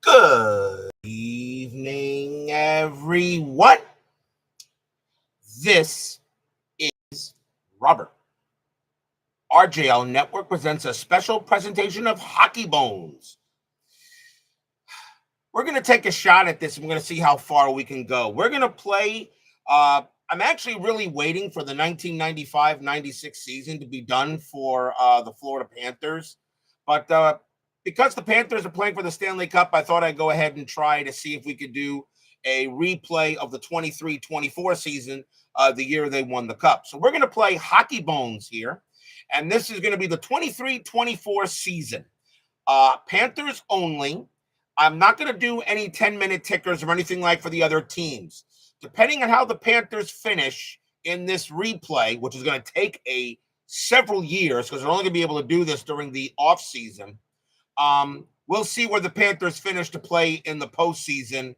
Good evening, everyone. This is Robert. RJL Network presents a special presentation of Hockey Bones. We're going to take a shot at this and we're going to see how far we can go. We're going to play. I'm actually really waiting for the 1995-96 season to be done for the Florida Panthers. But because the Panthers are playing for the Stanley Cup, I thought I'd go ahead and try to see if we could do a replay of the 23-24 season, the year they won the Cup. So we're going to play Hockey Bones here. And this is going to be the 23-24 season. Panthers only. I'm not going to do any 10-minute tickers or anything like for the other teams. Depending on how the Panthers finish in this replay, which is going to take several years because they're only going to be able to do this during the offseason, we'll see where the Panthers finish to play in the postseason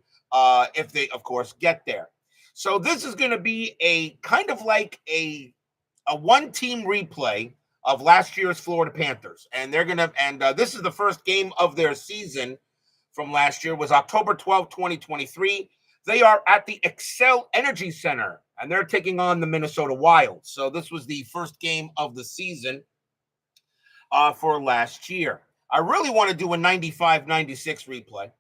if they, of course, get there. So this is going to be a kind of like a one-team replay of last year's Florida Panthers. And they're going to, and this is the first game of their season from last year, was October 12, 2023. They are at the Xcel Energy Center, and they're taking on the Minnesota Wild. So this was the first game of the season for last year. I really want to do a 95-96 replay,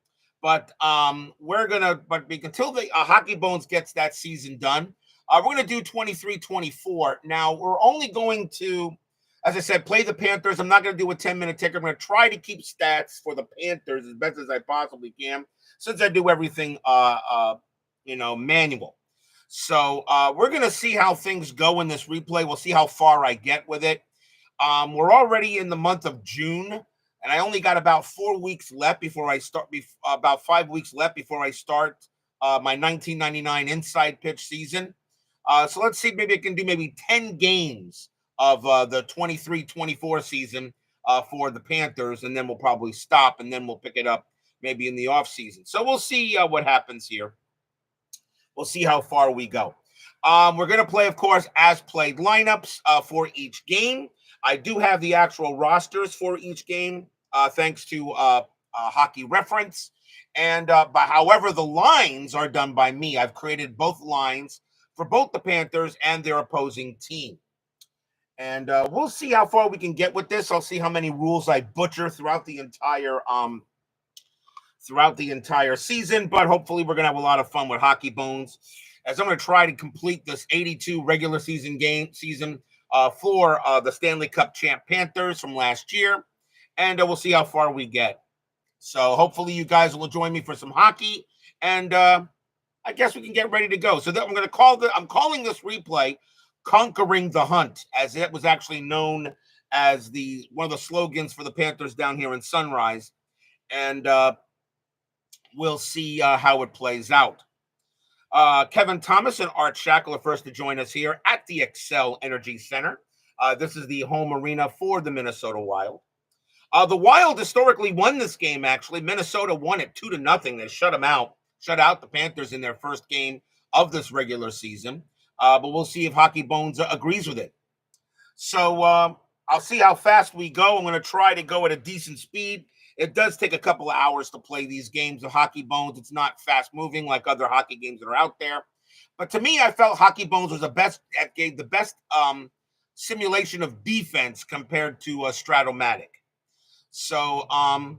but until the Hockey Bones gets that season done, we're going to do 23-24. Now, we're only going to, as I said, play the Panthers. I'm not going to do a 10-minute ticker. I'm going to try to keep stats for the Panthers as best as I possibly can, since I do everything, manual. So we're going to see how things go in this replay. We'll see how far I get with it. We're already in the month of June, and I only got about 4 weeks left before I start. About 5 weeks left before I start my 1999 Inside Pitch season. So let's see. Maybe I can do 10 games of the 23-24 season for the Panthers, and then we'll probably stop, and then we'll pick it up maybe in the offseason. So we'll see what happens here. We'll see how far we go. We're going to play, of course, as played lineups for each game. I do have the actual rosters for each game, thanks to Hockey Reference. And however, the lines are done by me. I've created both lines for both the Panthers and their opposing team. And we'll see how far we can get with this. I'll see how many rules I butcher throughout the entire season. But hopefully we're going to have a lot of fun with Hockey Bones, as I'm going to try to complete this 82 regular season for the Stanley Cup champ Panthers from last year. And we'll see how far we get. So hopefully you guys will join me for some hockey. And I guess we can get ready to go. So I'm calling this replay Conquering the Hunt, as it was actually known as one of the slogans for the Panthers down here in Sunrise. And we'll see how it plays out. Kevin Thomas and Art Shackle are first to join us here at the Xcel Energy Center. This is the home arena for the Minnesota Wild. The Wild historically won this game, actually. Minnesota won it 2-0. They shut out the Panthers in their first game of this regular season. But we'll see if Hockey Bones agrees with it. So I'll see how fast we go. I'm going to try to go at a decent speed. It does take a couple of hours to play these games of Hockey Bones. It's not fast moving like other hockey games that are out there. But to me, I felt Hockey Bones was the best simulation of defense compared to Stratomatic. So I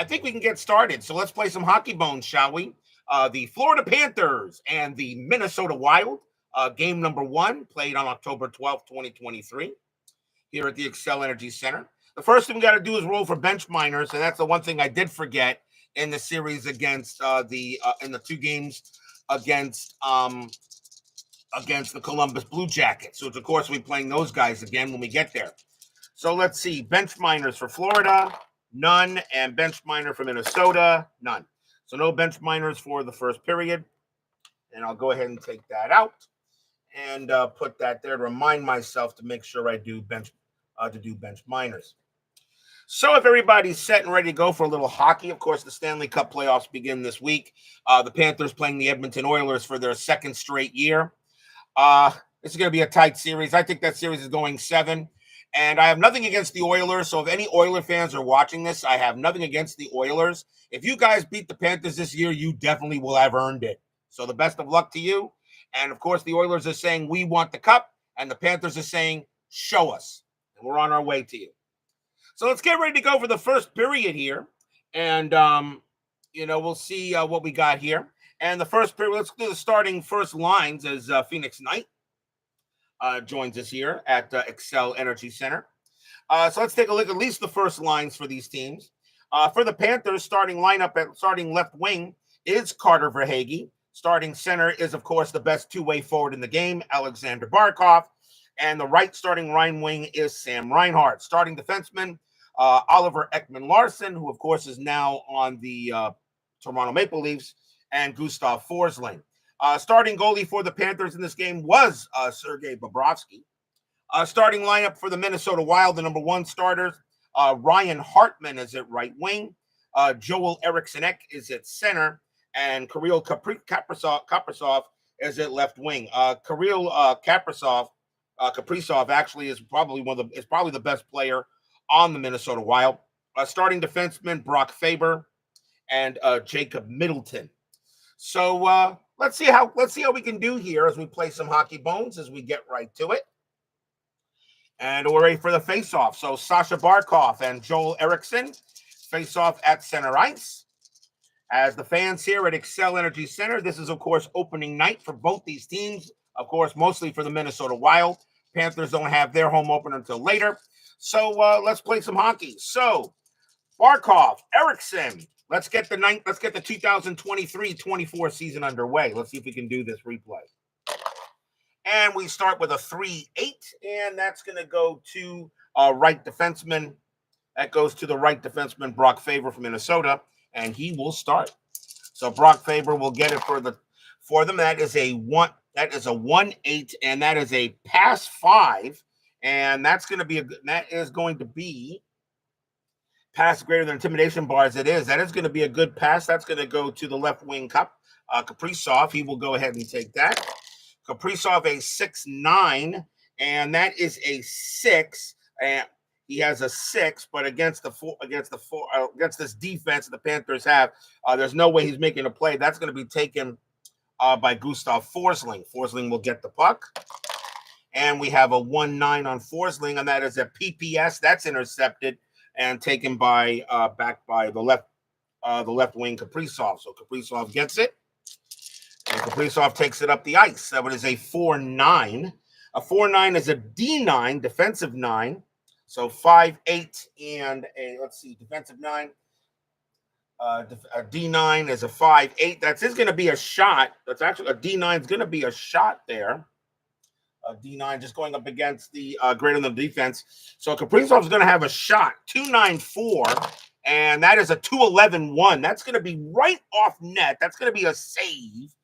think we can get started. So let's play some Hockey Bones, shall we? The Florida Panthers and the Minnesota Wild. Game number 1, played on October 12th, 2023, here at the Xcel Energy Center. The first thing we got to do is roll for bench minors, and that's the one thing I did forget in the series against in the 2 games against the Columbus Blue Jackets. So, of course, we'll be playing those guys again when we get there. So let's see. Bench minors for Florida, none, and bench minor for Minnesota, none. So no bench minors for the first period, and I'll go ahead and take that out and put that there to remind myself to make sure I do bench minors. So if everybody's set and ready to go for a little hockey, of course, the Stanley Cup playoffs begin this week. The Panthers playing the Edmonton Oilers for their second straight year. This is going to be a tight series. I think that series is going 7. And I have nothing against the Oilers. So if any Oiler fans are watching this, I have nothing against the Oilers. If you guys beat the Panthers this year, you definitely will have earned it. So the best of luck to you. And of course, the Oilers are saying we want the cup, and the Panthers are saying show us. And we're on our way to you. So let's get ready to go for the first period here. And, we'll see what we got here. And the first period, let's do the starting first lines as Phoenix Knight joins us here at Xcel Energy Center. So let's take a look at least the first lines for these teams. For the Panthers, starting lineup at starting left wing is Carter Verhaeghe. Starting center is, of course, the best two-way forward in the game, Alexander Barkov. And the right starting right wing is Sam Reinhart. Starting defenseman, Oliver Ekman-Larsson, who, of course, is now on the Toronto Maple Leafs, and Gustav Forsling. Starting goalie for the Panthers in this game was Sergei Bobrovsky. Starting lineup for the Minnesota Wild, the number one starters, Ryan Hartman is at right wing, Joel Eriksson-Ek is at center, and Kirill Kaprizov is at left wing. Kirill Kaprizov actually is probably the best player on the Minnesota Wild. Starting defenseman Brock Faber and Jacob Middleton. So let's see how we can do here as we play some hockey bones as we get right to it. And we're ready for the face-off. So Sasha Barkov and Joel Eriksson face off at center ice. As the fans here at Xcel Energy Center, this is, of course, opening night for both these teams. Of course, mostly for the Minnesota Wild. Panthers don't have their home opener until later. So let's play some hockey. So Barkov, Eriksson. Let's get the 2023-24 season underway. Let's see if we can do this replay. And we start with a 3-8, and that's going to go to right defenseman. That goes to the right defenseman, Brock Faber from Minnesota, and he will start. So Brock Faber will get it for them. That is a 1-8, and that is a pass 5, and that is going to be pass greater than intimidation bars. That is going to be a good pass. That's going to go to the left wing Kaprizov. He will go ahead and take that. Kaprizov a 6'9", and that is a 6. And he has a 6, but against this defense the Panthers have, there's no way he's making a play. That's going to be taken by Gustav Forsling. Forsling will get the puck, and we have a 1-9 on Forsling, and that is a PPS. That's intercepted and taken by back by the left wing Kaprizov. So Kaprizov gets it. And Kaprizov takes it up the ice. So it is a 4-9. A 4-9 is a D9, defensive 9. So 5-8 and defensive 9. A D9 is a 5-8. That's going to be a shot. That's actually a D9 is going to be a shot there. A D9 just going up against the greater than defense. So Kaprizov is going to have a shot. 2-9-4. And that is a 2-11-1. That's going to be right off net. That's going to be a save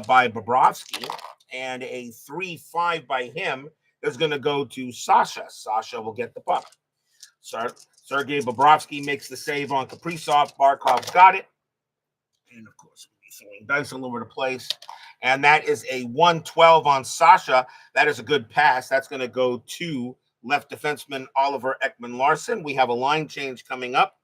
by Bobrovsky, and a 3-5 by him is going to go to Sasha. Sasha will get the puck. Sergei Bobrovsky makes the save on Kaprizov. Barkov's got it. And, of course, we'll be throwing dice all over the place. And that is a 1-12 on Sasha. That is a good pass. That's going to go to left defenseman Oliver Ekman-Larsson. We have a line change coming up.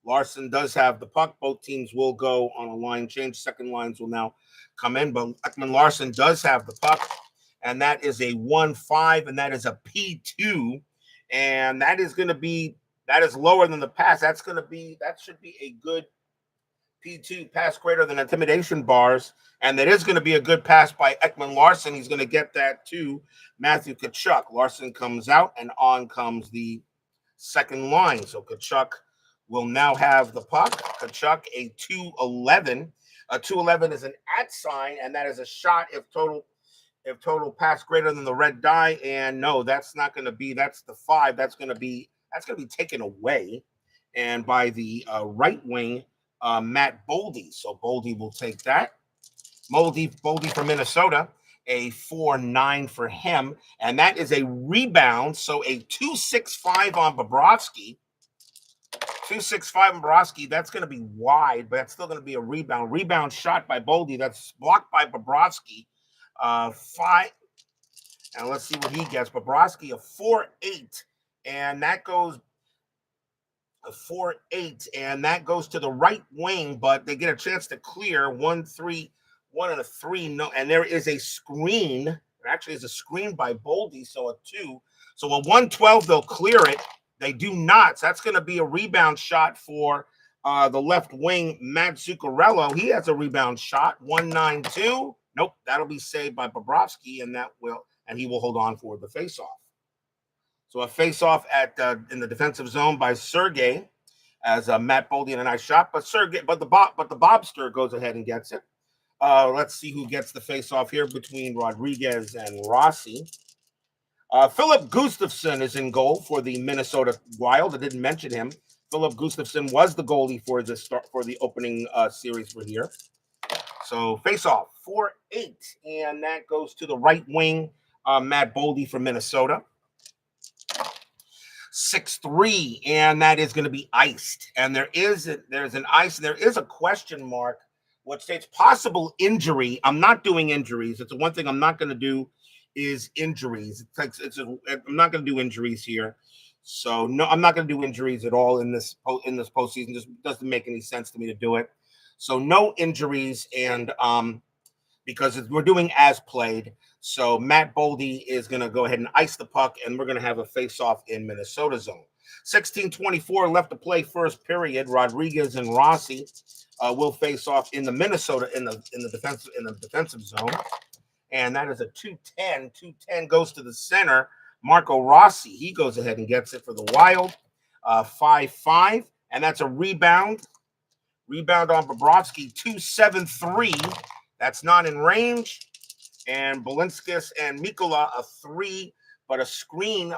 Larson does have the puck. Both teams will go on a line change. Second lines will now come in, but Ekman-Larsson does have the puck, and that is a 1-5, and that is a P2, and that is lower than the pass. That should be a good P2, pass greater than intimidation bars, and that is going to be a good pass by Ekman-Larsson. He's going to get that to Matthew Tkachuk. Larson comes out, and on comes the second line. So Tkachuk will now have the puck. Tkachuk, a 2-11. A 2-11 is an @ sign, and that is a shot if total pass greater than the red die. And no, that's not going to be. That's the 5. That's going to be taken away, and by the right wing, Matt Boldy. So Boldy will take that. Boldy from Minnesota, a 4-9 for him, and that is a rebound. So a 2-6-5 on Bobrovsky. 2-6-5 on Bobrovsky. That's going to be wide, but that's still going to be a rebound. Rebound shot by Boldy. That's blocked by Bobrovsky. 5. And let's see what he gets. Bobrovsky, a 4-8. and that goes 4-8, and that goes to the right wing, but they get a chance to clear 1-3, 1 and a 3. No, and there is a screen. There actually is a screen by Boldy, so a 2. So a 112, they'll clear it. They do not. So that's going to be a rebound shot for the left wing, Matt Zuccarello. He has a rebound shot, 1-9-2. Nope, that'll be saved by Bobrovsky, and he will hold on for the faceoff. So a face-off in the defensive zone by Sergey, as Matt Boldy in a nice shot, but the Bobster goes ahead and gets it. Let's see who gets the face-off here between Rodriguez and Rossi. Philip Gustafson is in goal for the Minnesota Wild. I didn't mention him. Philip Gustafson was the goalie for the opening series for here. So face-off 4-8, and that goes to the right wing, Matt Boldy from Minnesota. 6-3, and that is going to be iced. And there's an ice, and there is a question mark, which states possible injury. I'm not doing injuries. It's the one thing I'm not going to do is injuries. I'm not going to do injuries here. So no, I'm not going to do injuries at all in this postseason. Just doesn't make any sense to me to do it. So no injuries, and because we're doing as played. So Matt Boldy is going to go ahead and ice the puck, and we're going to have a face-off in Minnesota zone. 16:24 left to play first period. Rodriguez and Rossi will face off in the Minnesota in the defensive zone, and that is a 2-10. 2-10 goes to the center. Marco Rossi, he goes ahead and gets it for the Wild. 5-5, and that's a rebound. Rebound on Bobrovsky. 2-7-3. That's not in range. And Balinskis and Mikkola a 3, but a screen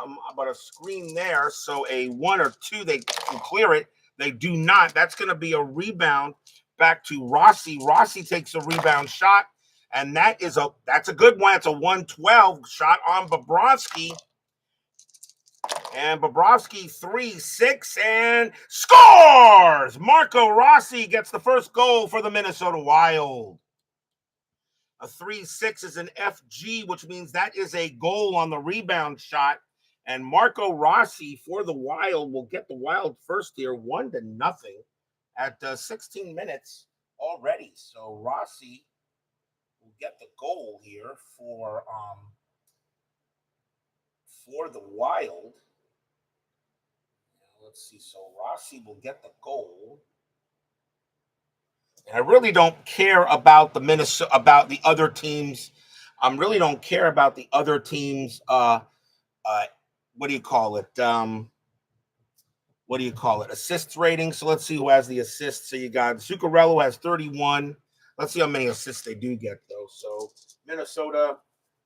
there. So a 1 or 2, they can clear it. They do not. That's going to be a rebound back to Rossi. Rossi takes a rebound shot, and that's a good one. It's a 112 shot on Bobrovsky. And Bobrovsky 3-6 and scores! Marco Rossi gets the first goal for the Minnesota Wild. A 3-6 is an FG, which means that is a goal on the rebound shot. And Marco Rossi for the Wild will get the Wild first here, 1-0 at 16 minutes already. So Rossi will get the goal here for the Wild. Let's see. So Rossi will get the goal. And I really don't care about about the other teams. I really don't care about the other teams. What do you call it? Assists rating. So let's see who has the assists. So you got Zuccarello has 31. Let's see how many assists they do get, though. So Minnesota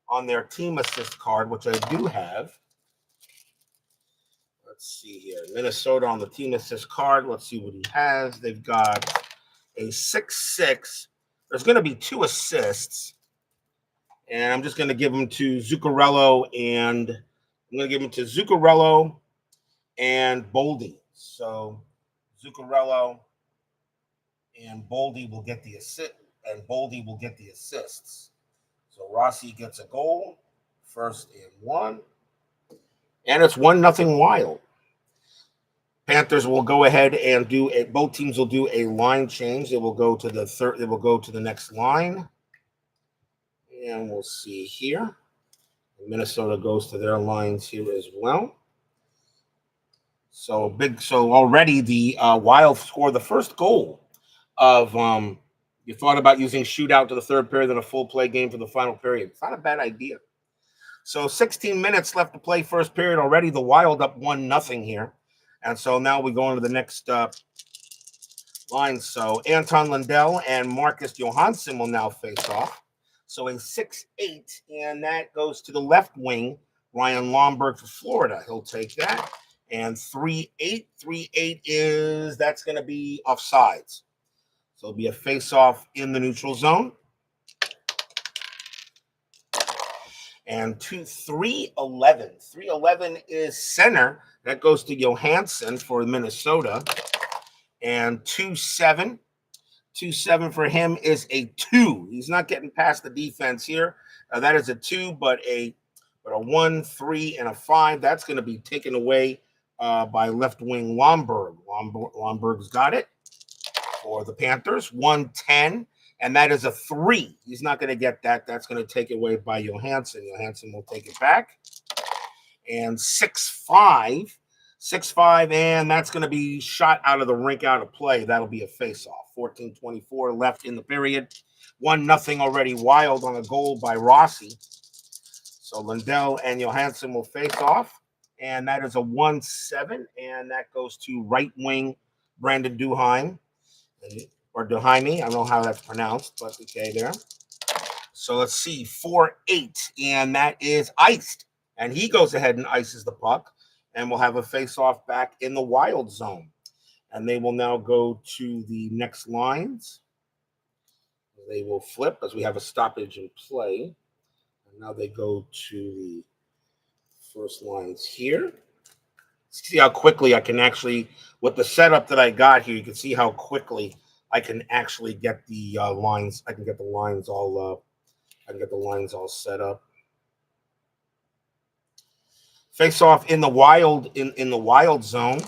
on their team assist card, which I do have. Let's see here. Minnesota on the team assist card. Let's see what he has. They've got a 6-6. There's going to be 2 assists. And I'm just going to give them to Zuccarello and Boldy. So Zuccarello and Boldy will get the assist, and Boldy will get the assists. So Rossi gets a goal, 1st and 1. And it's 1-0 Wild. Panthers will go ahead and both teams will do a line change. They will go to the next line. And we'll see here. Minnesota goes to their lines here as well. So already the Wild scored the first goal of you thought about using shootout to the third period and a full play game for the final period. It's not a bad idea. So 16 minutes left to play first period. Already the Wild up 1-0 here. And so now we go into the next line. So Anton Lundell and Marcus Johansson will now face off. So a 6-8, and that goes to the left wing, Ryan Lomberg for Florida. He'll take that. And 3-8. 3-8 that's going to be offsides. So it'll be a face-off in the neutral zone. And 3-11. 3-11 is center. That goes to Johansson for Minnesota. And 2-7. 2-7 for him is a 2. He's not getting past the defense here. That is a 2, but But a 1, 3, and a 5, that's going to be taken away by left wing Lomberg. Lomberg's got it for the Panthers. 1, 10, and that is a 3. He's not going to get that. That's going to take it away by Johansson. Johansson will take it back. And 6, 5. 6, 5, and that's going to be shot out of the rink, out of play. That'll be a face-off. 14:24 left in the period. 1-0 already Wild on a goal by Rossi. So Lindell and Johansson will face off, and that is a 1-7, and that goes to right wing Brandon Duheim, or Duhaime. I don't know how that's pronounced, but okay there. So let's see, 4-8, and that is iced, and he goes ahead and ices the puck, and we'll have a face-off back in the Wild zone, and they will now go to the next lines. They will flip as we have a stoppage in play. And now they go to the first lines here. See how quickly I can actually, with the setup that I got here, you can see how quickly I can actually get the lines. I can get the lines all set up. Face off in the Wild in the Wild zone.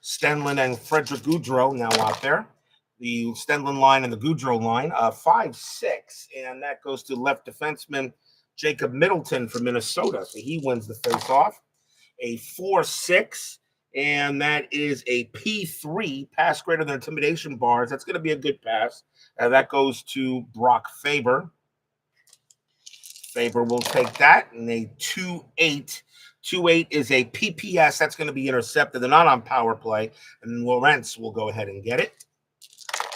Stenlin and Frederick Goudreau now out there. The Stenlin line and the Goudreau line, 5-6, and that goes to left defenseman Jacob Middleton from Minnesota. So he wins the face-off. A 4-6, and that is a P3, pass greater than intimidation bars. That's going to be a good pass. That goes to Brock Faber. Faber will take that, and a 2-8. 2-8 is a PPS. That's going to be intercepted. They're not on power play, and Lawrence will go ahead and get it.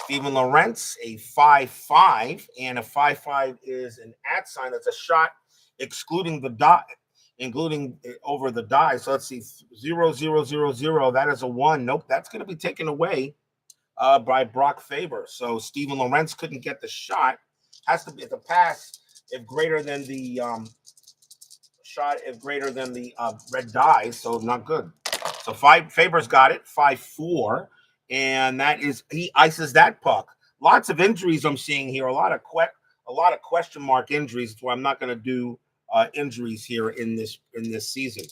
Steven Lawrence, a 5-5, and a 5-5 is an @ sign. That's a shot excluding the die, including over the die. So let's see, 0, 0, 0, 0. That is a 1. Nope, that's going to be taken away by Brock Faber. So Steven Lawrence couldn't get the shot. Has to be the pass if greater than the shot if greater than the red die. So not good. So Faber's got it. 5-4. And that is, he ices that puck. Lots of injuries I'm seeing here. A lot of question mark injuries. That's why I'm not going to do injuries here in this season.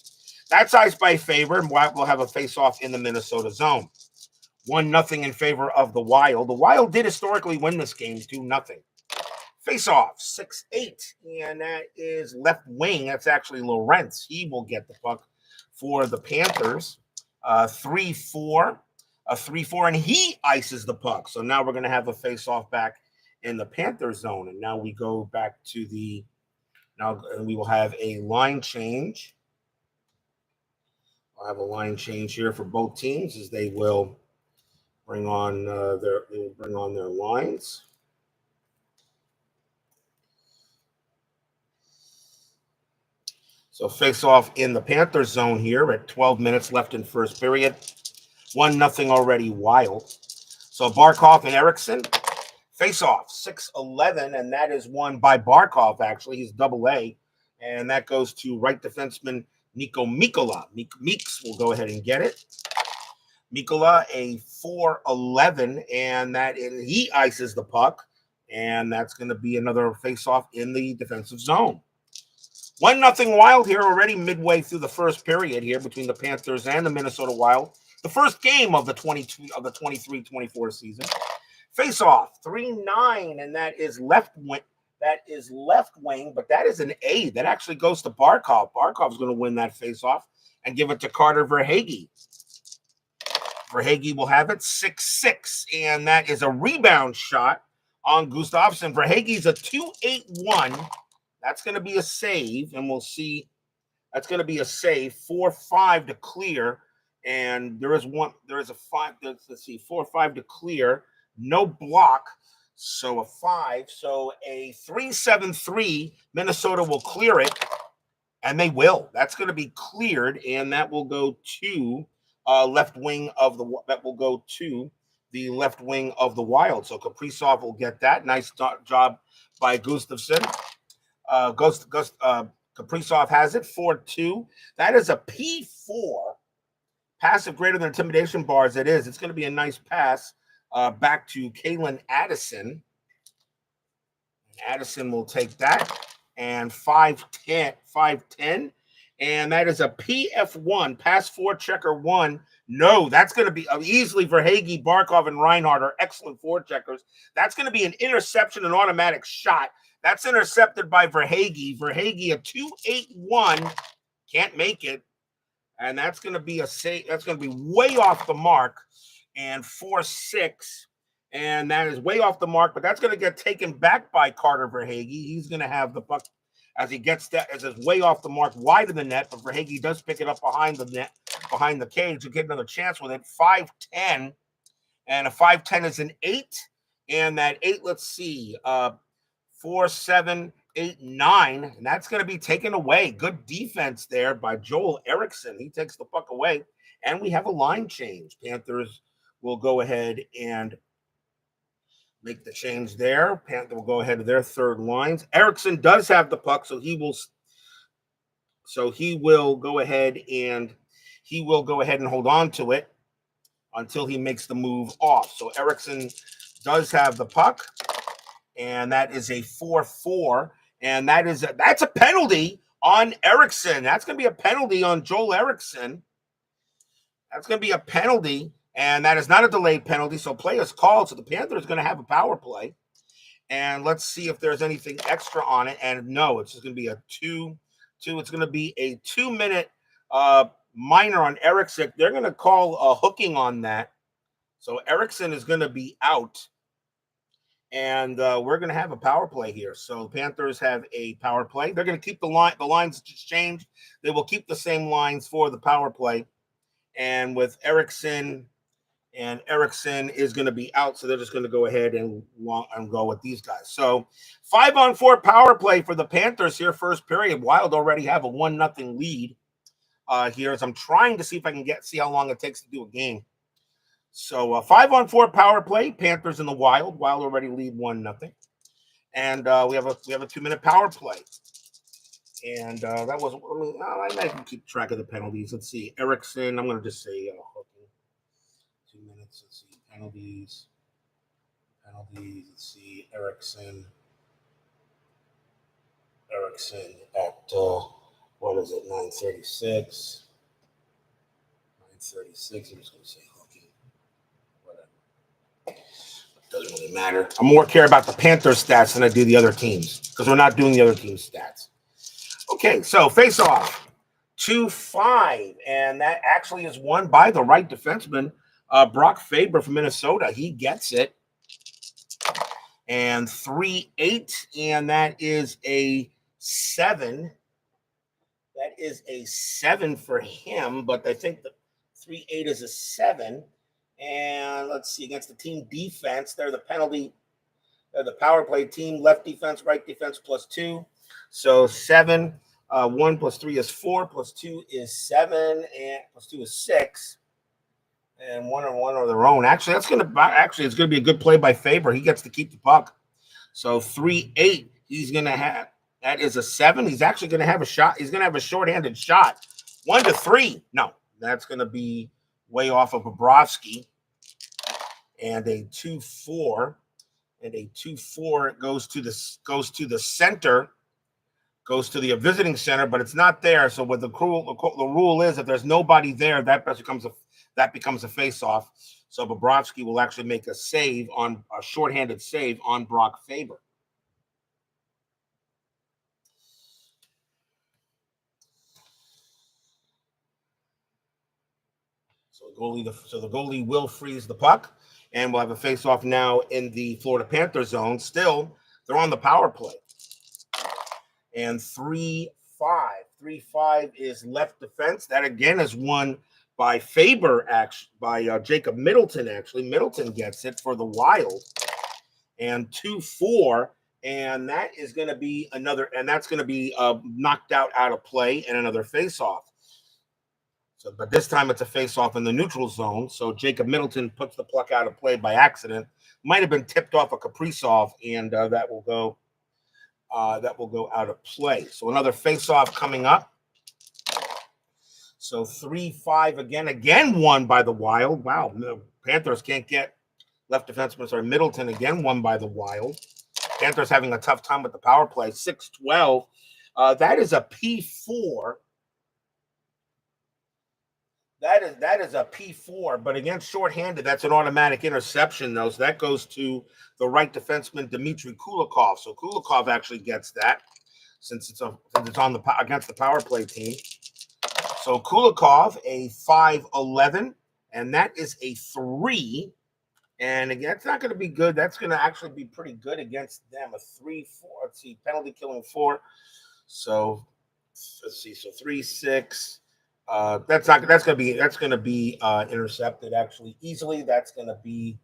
That's iced by Faber, and we'll have a face-off in the Minnesota zone. 1-0 in favor of the Wild. The Wild did historically win this game 2-0. Face-off 6-8, and that is left wing. That's actually Lawrence. He will get the puck for the Panthers. 3-4. A 3-4, and he ices the puck. So now we're going to have a face-off back in the Panther zone. And now we go back to we will have a line change. I'll have a line change here for both teams as they will bring on their lines. So face-off in the Panther zone here at 12 minutes left in first period. 1-0 already Wild. So Barkov and Eriksson face off 6-11, and that is won by Barkov. Actually, he's AA, and that goes to right defenseman Nico Mikkola. Meeks will go ahead and get it. Mikkola, a 4-11, and he ices the puck, and that's going to be another face-off in the defensive zone. 1-0 Wild here already midway through the first period here between the Panthers and the Minnesota Wild. The first game of the 23-24 season. Face off 3-9, and that is left wing. That is left wing, but that is an A. That actually goes to Barkov. Barkov's going to win that face off and give it to Carter Verhaeghe. Verhaeghe will have it 6-6, and that is a rebound shot on Gustafsson. Verhaeghe's a 2-8-1. That's going to be a save, and we'll see. That's going to be a save. 4-5 to clear. And there is a 5. Let's see, 4-5 to clear. No block. So a 5. So a 3-7-3. Minnesota will clear it. And they will. That's going to be cleared. And that will go to left wing of the left wing of the Wild. So Kaprizov will get that. Nice job by Gustafsson. Kaprizov has it. 4-2. That is a P4. Passive greater than intimidation bars, it is. It's going to be a nice pass back to Kalen Addison. Addison will take that. and 5'10", and that is a PF1, pass forward checker 1. No, that's going to be easily for Hagee, Barkov, and Reinhardt are excellent forward checkers. That's going to be an interception, an automatic shot. That's intercepted by Verhage. Verhage, a 2.81, can't make it. And that's going to be a safe. That's going to be way off the mark. And 4.6. And that is way off the mark, but that's going to get taken back by Carter Verhage. He's going to have the puck as he gets that, as it's way off the mark, wide of the net, but Verhage does pick it up behind the net, behind the cage, to get another chance with it. 5'10", and a 5'10" is an 8, and that 8, let's see, 4, 7, 8, 9, and that's going to be taken away. Good defense there by Joel Eriksson. He takes the puck away, and we have a line change. Panthers will go ahead and make the change there. Panther will go ahead to their third lines. Eriksson does have the puck, so he will go ahead and hold on to it until he makes the move off. So Eriksson does have the puck, and that is a 4-4, and that's a penalty on Eriksson. That's going to be a penalty on Joel Eriksson. That's going to be a penalty. And that is not a delayed penalty, so play is called. So the Panthers are going to have a power play. And let's see if there's anything extra on it. And no, it's just going to be a 2. It's going to be a 2-minute minor on Eriksson. They're going to call a hooking on that. So Eriksson is going to be out. And we're going to have a power play here. So the Panthers have a power play. They're going to keep the lines changed. They will keep the same lines for the power play. And with Eriksson is going to be out, so they're just going to go ahead and go with these guys. So 5-on-4 power play for the Panthers here, first period. Wild already have a 1-0 lead here, as I'm trying to see if I can see how long it takes to do a game. So 5-on-4 power play, Panthers and the Wild. Wild already lead 1-0, and we have a 2-minute power play. And that was, I can keep track of the penalties. Let's see, Eriksson. I'm going to just say 2 minutes. Let's see, penalties. Let's see, Eriksson at what is it? 9:36. 9:36. I'm just going to say hooking. Whatever. It doesn't really matter. I more care about the Panthers stats than I do the other teams, because we're not doing the other team's stats. Okay, so face off 2-5, and that actually is won by the right defenseman, Brock Faber from Minnesota. He gets it. And 3-8, and that is a 7. That is a 7 for him, but I think the 3-8 is a 7. And let's see, against the team defense, they're the penalty. They're the power play team, left defense, right defense, +2. So 7, 1 + 3 is 4, +2 is 7, and +2 is 6. And one are their own. Actually, it's going to be a good play by Faber. He gets to keep the puck. So 3-8, he's going to have. That is a 7. He's actually going to have a shot. He's going to have a shorthanded shot. 1-3. No, that's going to be way off of Bobrovsky. And a 2-4. And a 2-4 goes to the center. Goes to the visiting center, but it's not there. So what the rule is, if there's nobody there, that becomes a face-off. So Bobrovsky will actually make a shorthanded save on Brock Faber. So the goalie will freeze the puck, and we'll have a face-off now in the Florida Panthers zone. Still, they're on the power play. And 3-5. 3-5 is left defense. That again is won by Faber, by Jacob Middleton. Actually, Middleton gets it for the Wild. And 2-4, and that is going to be that's going to be knocked out of play and another face-off. So, but this time it's a face-off in the neutral zone. So Jacob Middleton puts the puck out of play by accident. Might have been tipped off a Kaprizov, and that will go out of play. So another face-off coming up. So 3-5 again won by the Wild. Wow, the Panthers can't get left defenseman. Sorry, Middleton again won by the Wild. Panthers having a tough time with the power play. 6-12. That is a P4. That is a P4, but against shorthanded, that's an automatic interception, though. So that goes to the right defenseman, Dmitry Kulikov. So Kulikov actually gets that since it's on against the power play team. So Kulikov, a 5'11", and that is a 3. And again, it's not going to be good. That's going to actually be pretty good against them. A 3-4. Let's see, penalty killing 4. So let's see. So 3-6. That's going to be intercepted actually easily. That's going to be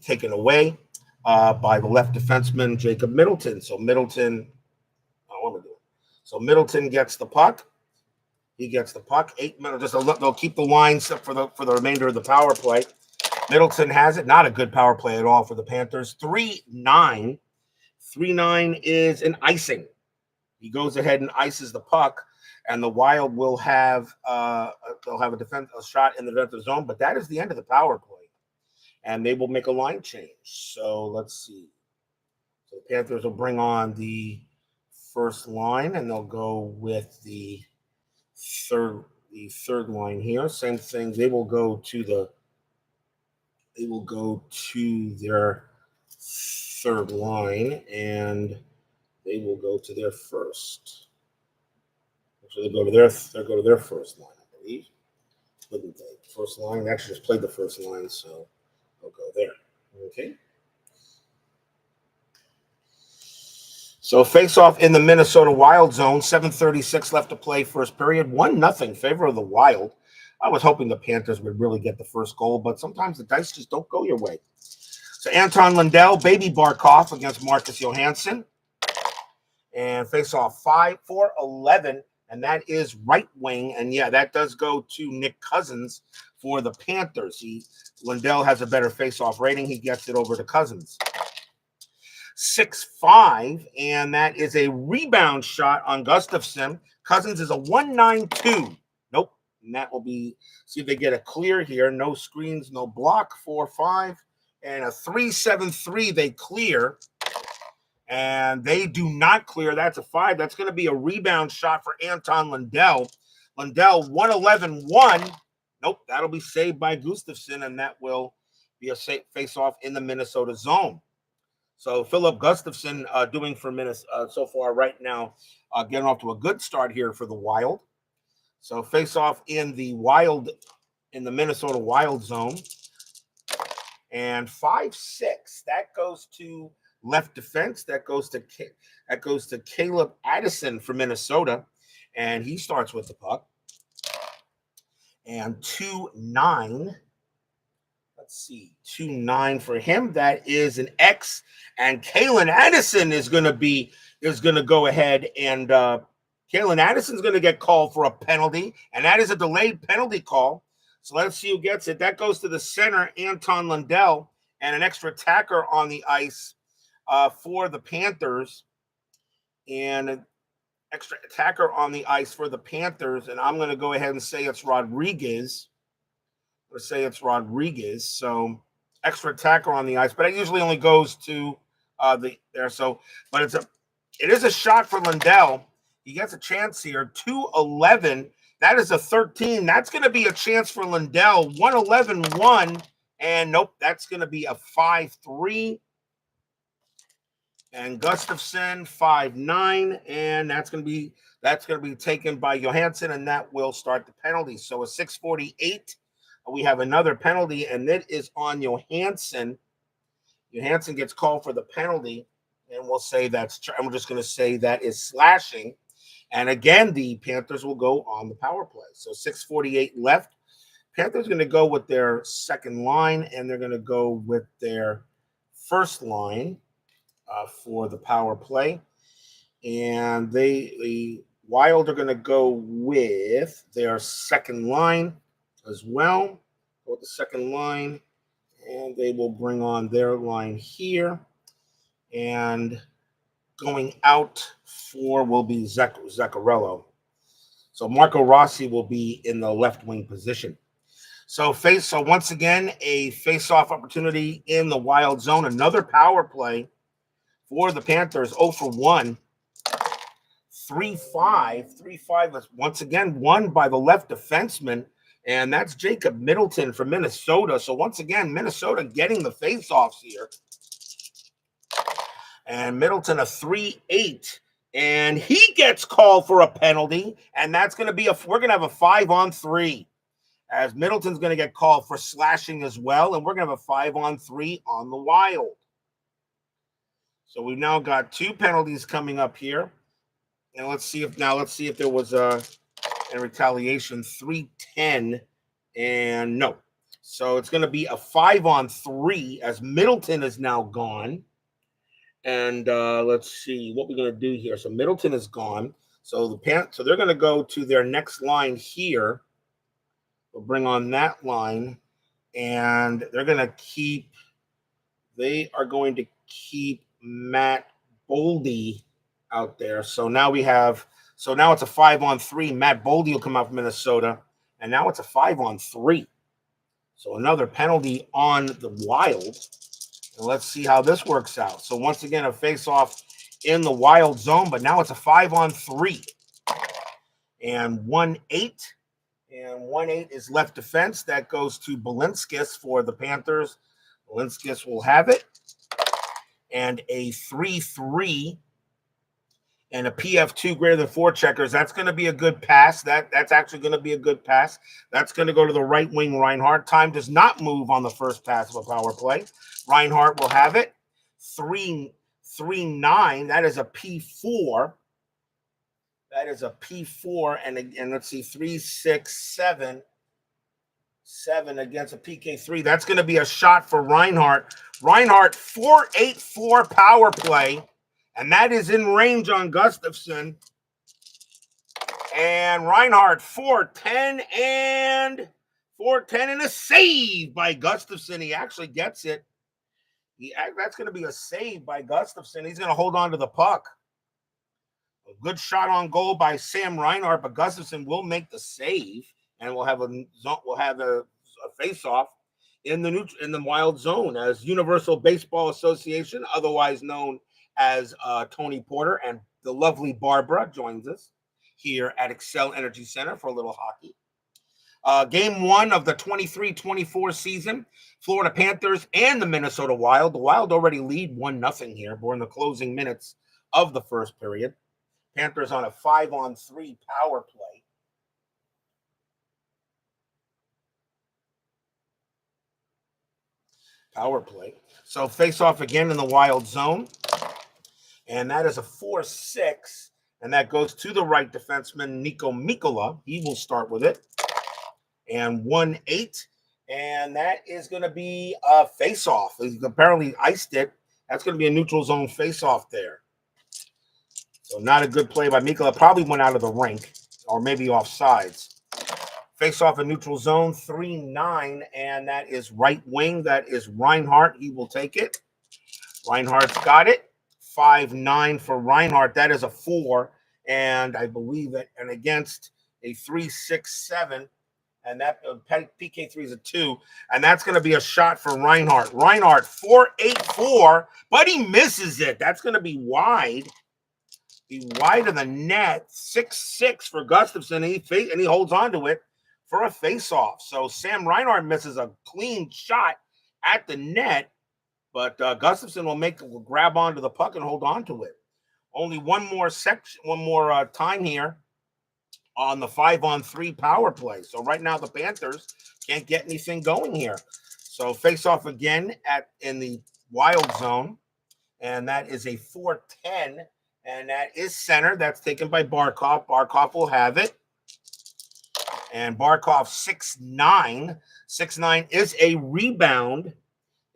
taken away by the left defenseman Jacob Middleton. So Middleton, what am I doing? So Middleton gets the puck. He gets the puck. 8 minutes. They'll keep the lines for the remainder of the power play. Middleton has it. Not a good power play at all for the Panthers. 3-9. 3-9 is an icing. He goes ahead and ices the puck, and the Wild will have they'll have a shot in the defensive zone. But that is the end of the power play, and they will make a line change. So let's see. So the Panthers will bring on the first line, and they'll go with the third line here. Same thing. They will go to their third line, and they will go to their first. So they go to their first line, I believe. Wouldn't they? First line. They actually just played the first line, so they'll go there. Okay. So face-off in the Minnesota Wild zone. 7:36 left to play, first period. 1-0 favor of the Wild. I was hoping the Panthers would really get the first goal, but sometimes the dice just don't go your way. So Anton Lundell, Baby Barkov against Marcus Johansson. And face-off 5-4-11, and that is right wing. And, yeah, that does go to Nick Cousins for the Panthers. Lundell has a better face-off rating. He gets it over to Cousins. 6-5, and that is a rebound shot on Gustafsson. Cousins is a 1-9-2. Nope. And that will be, see if they get a clear here. No screens, no block. 4-5. And a 3-7-3, they clear. And they do not clear. That's a 5. That's going to be a rebound shot for Anton Lundell. Lundell, 1-11-1. Nope, that'll be saved by Gustafsson, and that will be a face-off in the Minnesota zone. So Philip Gustafsson doing for Minnesota so far right now, getting off to a good start here for the Wild. So face-off in the Minnesota Wild zone. And 5-6, that goes to left defense. That goes to Caleb Addison for Minnesota, and he starts with the puck. And 2-9. Let's see, 2-9 for him. That is an X, and Kalen Addison is going to go ahead and Kalen Addison's going to get called for a penalty, and that is a delayed penalty call. So let's see who gets it. That goes to the center, Anton Lundell, and an extra attacker on the ice for the Panthers, and an extra attacker on the ice for the Panthers. And I'm going to go ahead and say it's Rodriguez. Let's say it's Rodriguez. So extra attacker on the ice, but it usually only goes to there. So, but it is a shot for Lundell. He gets a chance here. 2-11. That is a 13. That's going to be a chance for Lundell. 1-11-1. And nope, that's going to be a 5-3. And Gustafsson 5-9. And that's going to be taken by Johansson, and that will start the penalty. So a 6:48. We have another penalty, and that is on Johansson. Johansson gets called for the penalty, and we're just going to say that is slashing. And again, the Panthers will go on the power play. So 6:48 left. Panthers going to go with their second line, and they're going to go with their first line for the power play. And the Wild are going to go with their second line as well. Go with the second line, and they will bring on their line here. And going out for will be Zaccarello. So Marco Rossi will be in the left wing position. So once again, a face-off opportunity in the wild zone. Another power play for the Panthers. 0 for 1. 3-5. 3-5 was once again won by the left defenseman, and that's Jacob Middleton from Minnesota. So once again, Minnesota getting the face-offs here. And Middleton a 3-8. And he gets called for a penalty, and that's going to be we're going to have a 5-on-3. As Middleton's going to get called for slashing as well, and we're going to have a 5-on-3 on the Wild. So we've now got 2 penalties coming up here. And let's see if there was a retaliation. 3-10, and no. So it's going to be a 5-on-3 as Middleton is now gone. And let's see what we're going to do here. So Middleton is gone. So they're going to go to their next line here. We'll bring on that line, and they are going to keep Matt Boldy out there. So now it's a 5-on-3. Matt Boldy will come out from Minnesota, and now it's a 5-on-3. So another penalty on the Wild. And let's see how this works out. So once again, a face-off in the Wild zone, but now it's a 5-on-3. And 1-8. And 1-8 is left defense. That goes to Balinskis for the Panthers. Balinskis will have it. And a 3-3 and a PF2 greater than 4 checkers. That's going to be a good pass. That's actually going to be a good pass. That's going to go to the right wing, Reinhardt. Time does not move on the first pass of a power play. Reinhardt will have it. 3-9. That is a P4. That is a P4, and let's see, 3-6-7 against a PK3. That's going to be a shot for Reinhardt. Reinhardt, 4-8-4 power play, and that is in range on Gustafsson. And Reinhardt, 4-10 and a save by Gustafsson. He actually gets it. That's going to be a save by Gustafsson. He's going to hold on to the puck. A good shot on goal by Sam Reinhart, but Gustafsson will make the save, and we'll have a face-off in the Wild zone as Universal Baseball Association, otherwise known as Tony Porter, and the lovely Barbara joins us here at Xcel Energy Center for a little hockey. Game 1 of the 23-24 season, Florida Panthers and the Minnesota Wild. The Wild already lead 1-0 here. We're in the closing minutes of the first period. Panthers on a 5-on-3 power play. So face off again in the Wild zone. And that is a 4-6. And that goes to the right defenseman, Nico Mikkola. He will start with it. And 1-8. And that is going to be a face off. He's apparently iced it. That's going to be a neutral zone face off there. So not a good play by Mikkola. Probably went out of the rink or maybe off sides. Face off in neutral zone, 3-9, and that is right wing. That is Reinhardt. He will take it. Reinhardt's got it. 5-9 for Reinhardt. That is a 4, and I believe that, and against a 3-6-7, and that PK3 is a 2, and that's going to be a shot for Reinhardt. Reinhardt, 4-8-4, but he misses it. That's going to be wide. Wide of the net, 6-6 for Gustafsson, and he holds on to it for a face-off. So Sam Reinhardt misses a clean shot at the net, but Gustafsson will grab onto the puck and hold on to it. Only one more time here on the 5-on-3 power play. So right now the Panthers can't get anything going here. So face-off again in the Wild zone, and that is a 4-10. And that is center. That's taken by Barkov. Barkov will have it. And Barkov 6-9. 6-9 is a rebound.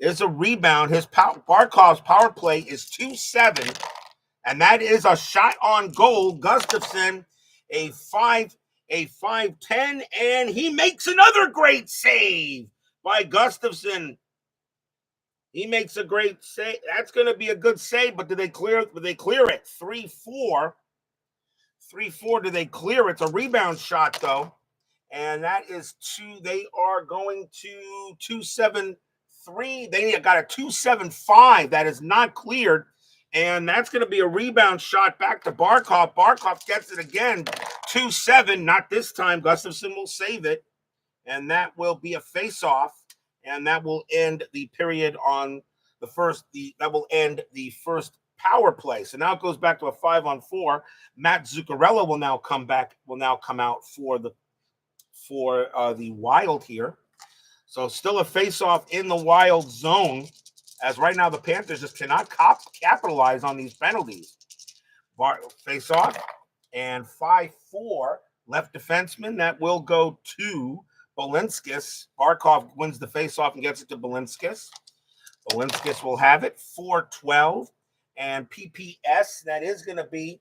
Barkov's power play is 2-7. And that is a shot on goal. Gustafsson, a 5-10. And he makes another great save by Gustafsson. He makes a great save. That's going to be a good save, but do they clear it? 3-4. 3-4, do they clear it? It's a rebound shot, though. And that is two. They are going to 273. They got a 275 that is not cleared. And that's going to be a rebound shot back to Barkov. Barkov gets it again. 2-7. Not this time. Gustafson will save it. And that will be a face-off. And that will end the period on the first. That will end the first power play. So now it goes back to a 5-on-4. Matt Zuccarello will now come back. Will now come out for the Wild here. So still a face-off in the Wild zone, as right now the Panthers just cannot capitalize on these penalties. Face-off, and 5-4 left defenseman. That will go to Balinskis. Barkov wins the face-off and gets it to Balinskis. Balinskis will have it. 4-12. And PPS, that is going to be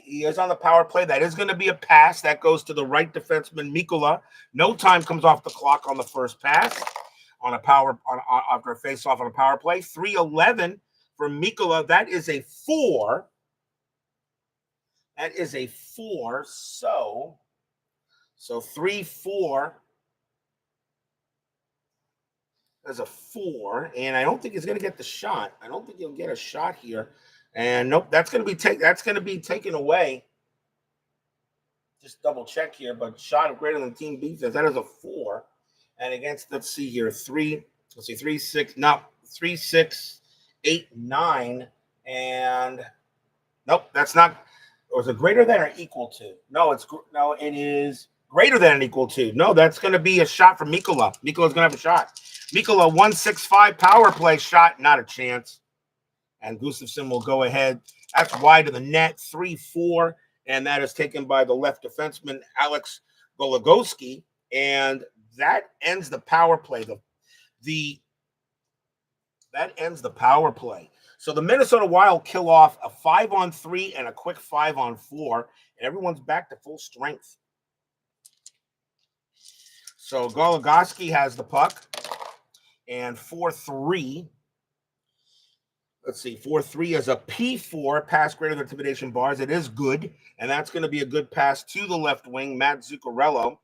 he is on the power play. That is going to be a pass. That goes to the right defenseman, Mikkola. No time comes off the clock on the first pass after a face-off on a power play. 3-11 for Mikkola. That is a 4. That is a 4. So 3-4. There's a 4, and I don't think he's going to get the shot. I don't think he'll get a shot here. And nope, that's going to be taken away. Just double check here, but shot of greater than team defense. That is a 4. And against, let's see here, 3, 6, 8, 9, and nope, that's not. Or is it greater than or equal to? No, it is greater than or equal to. No, that's going to be a shot from Mikkola. Mikkola's going to have a shot. Mikkola 1-6-5 power play shot, not a chance. And Gustafson will go ahead. That's wide of the net, 3-4. And that is taken by the left defenseman, Alex Goligoski. And that ends the power play. That ends the power play. So the Minnesota Wild kill off a 5-on-3 and a quick 5-on-4. And everyone's back to full strength. So Goligoski has the puck. And 4-3. Let's see, 4-3 is a P4, pass greater than intimidation bars. It is good, and that's going to be a good pass to the left wing, Matt Zuccarello.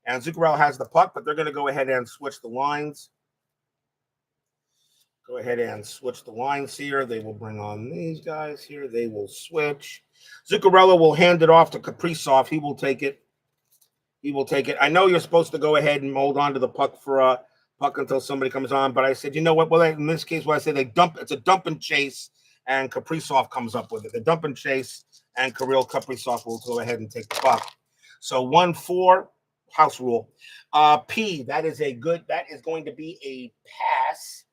And Zuccarello has the puck, but they're going to go ahead and switch the lines. Go ahead and switch the lines here. They will bring on these guys here. They will switch. Zuccarello will hand it off to Kaprizov. He will take it. I know you're supposed to go ahead and hold on to the puck for a puck until somebody comes on, but I said, you know what? Well, in this case, what I say, it's a dump and chase, and Kaprizov comes up with it. The dump and chase, and Kirill Kaprizov will go ahead and take the puck. So 1-4, house rule. P, that is going to be a pass.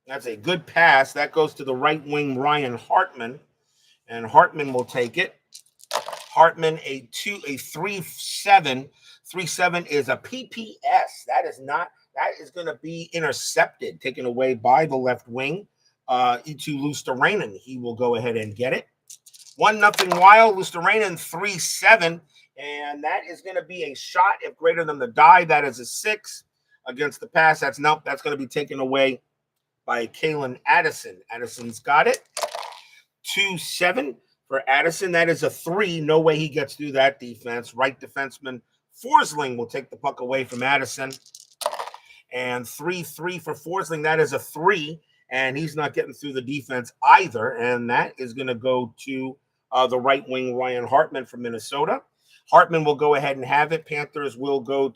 That's a good pass. That goes to the right wing, Ryan Hartman, and Hartman will take it. Hartman, a 3-7. 3-7 is a PPS. That is going to be intercepted, taken away by the left wing, Eetu Luostarinen. He will go ahead and get it. 1-0 Wild. Luostarinen 3-7, and that is going to be a shot if greater than the die. That is a 6 against the pass. That's going to be taken away by Kalen Addison. Addison's got it. 2-7 for Addison. That is a 3. No way he gets through that defense. Right defenseman Forsling will take the puck away from Addison. And 3-3 for Forsling. That is a 3. And he's not getting through the defense either. And that is going to go to the right wing, Ryan Hartman from Minnesota. Hartman will go ahead and have it. Panthers will go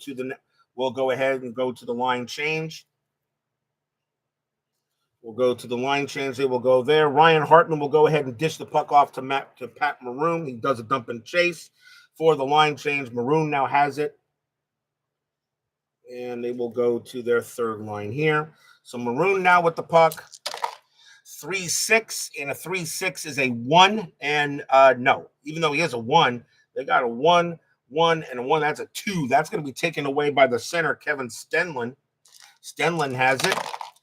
ahead and go to the line change. We'll go to the line change. They will go there. Ryan Hartman will go ahead and dish the puck off to Pat Maroon. He does a dump and chase for the line change. Maroon now has it. And they will go to their third line here. So Maroon now with the puck. 3-6, and a 3-6 is a 1. And no, even though he has a 1, they got a 1, 1, and a 1. That's a 2. That's going to be taken away by the center, Kevin Stenlund. Stenlund has it.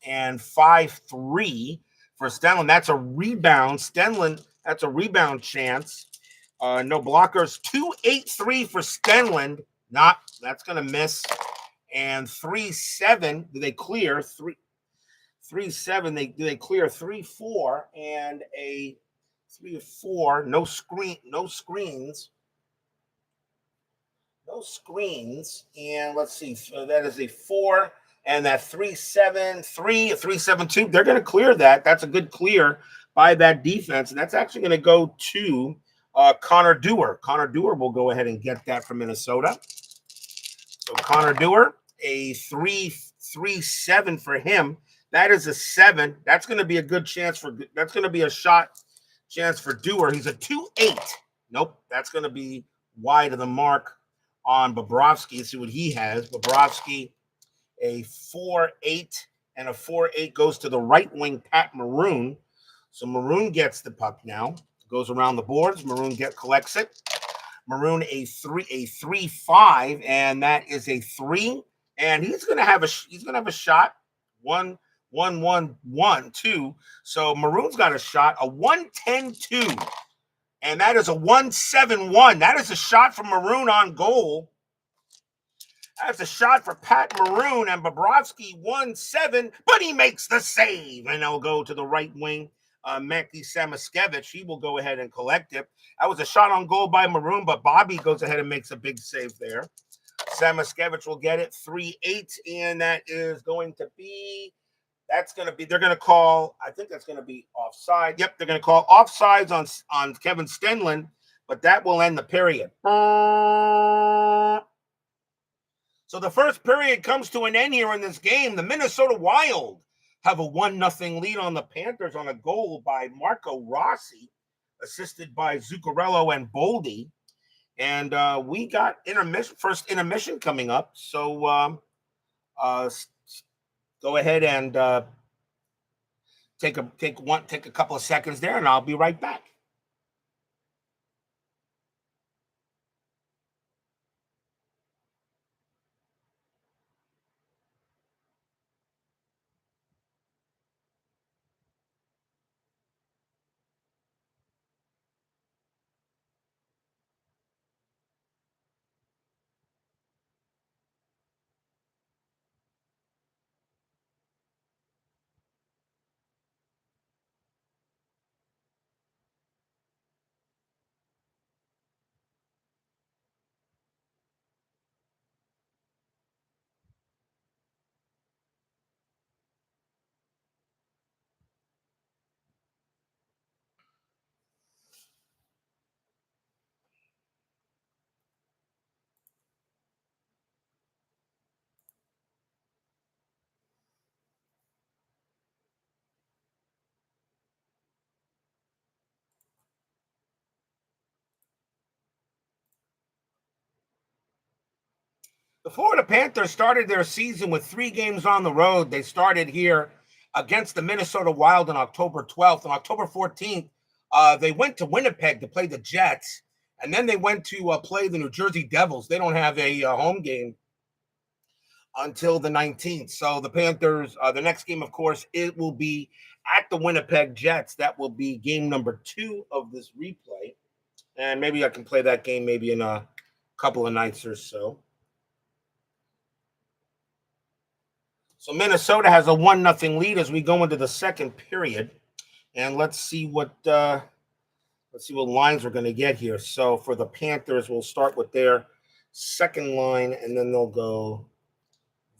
And 5-3 for Stenlund. That's a rebound. Stenlund, that's a rebound chance. No blockers. 2-8-3 for Stenlund. That's going to miss. And 3-7. Do they clear? 3-7. Do they clear 3-4 and a 3 or 4. No screens. No screens. And let's see. So that is a 4. And that 3-7-3, 3-7-2. They're going to clear that. That's a good clear by that defense. And that's actually going to go to Connor Dewar. Connor Dewar will go ahead and get that from Minnesota. So Connor Dewar, a 3-3-7 for him. That is a 7. That's going to be a good chance for. That's going to be a shot chance for Dewar. He's a 2-8. Nope, that's going to be wide of the mark on Bobrovsky. Let's see what he has. Bobrovsky, a 4-8, and a 4-8 goes to the right wing, Pat Maroon. So Maroon gets the puck now. Goes around the boards. Maroon collects it. Maroon a 3-5, and that is a 3. And he's gonna have a shot. 1-1-1-1-2. So Maroon's got a shot, a 1-10-2. And that is a 1-7-1. That is a shot from Maroon on goal. That's a shot for Pat Maroon, and Bobrovsky 1-7, but he makes the save. And they'll go to the right wing. Mekhi Samoskevich, he will go ahead and collect it. That was a shot on goal by Maroon, but Bobby goes ahead and makes a big save there. Samoskevich will get it, 3-8, and that is going to be, they're going to call, I think that's going to be offside. Yep, they're going to call offsides on Kevin Stenlund, but that will end the period. So the first period comes to an end here in this game. The Minnesota Wild have a 1-0 lead on the Panthers on a goal by Marco Rossi, assisted by Zuccarello and Boldy. And we got first intermission coming up. So go ahead and take a couple of seconds there, and I'll be right back. The Florida Panthers started their season with 3 games on the road. They started here against the Minnesota Wild on October 12th. On October 14th, they went to Winnipeg to play the Jets, and then they went to play the New Jersey Devils. They don't have a home game until the 19th. So the Panthers, the next game, of course, it will be at the Winnipeg Jets. That will be game number 2 of this replay. And maybe I can play that game maybe in a couple of nights or so. So Minnesota has a 1-0 lead as we go into the second period, and let's see what lines we're going to get here. So for the Panthers, we'll start with their second line, and then they'll go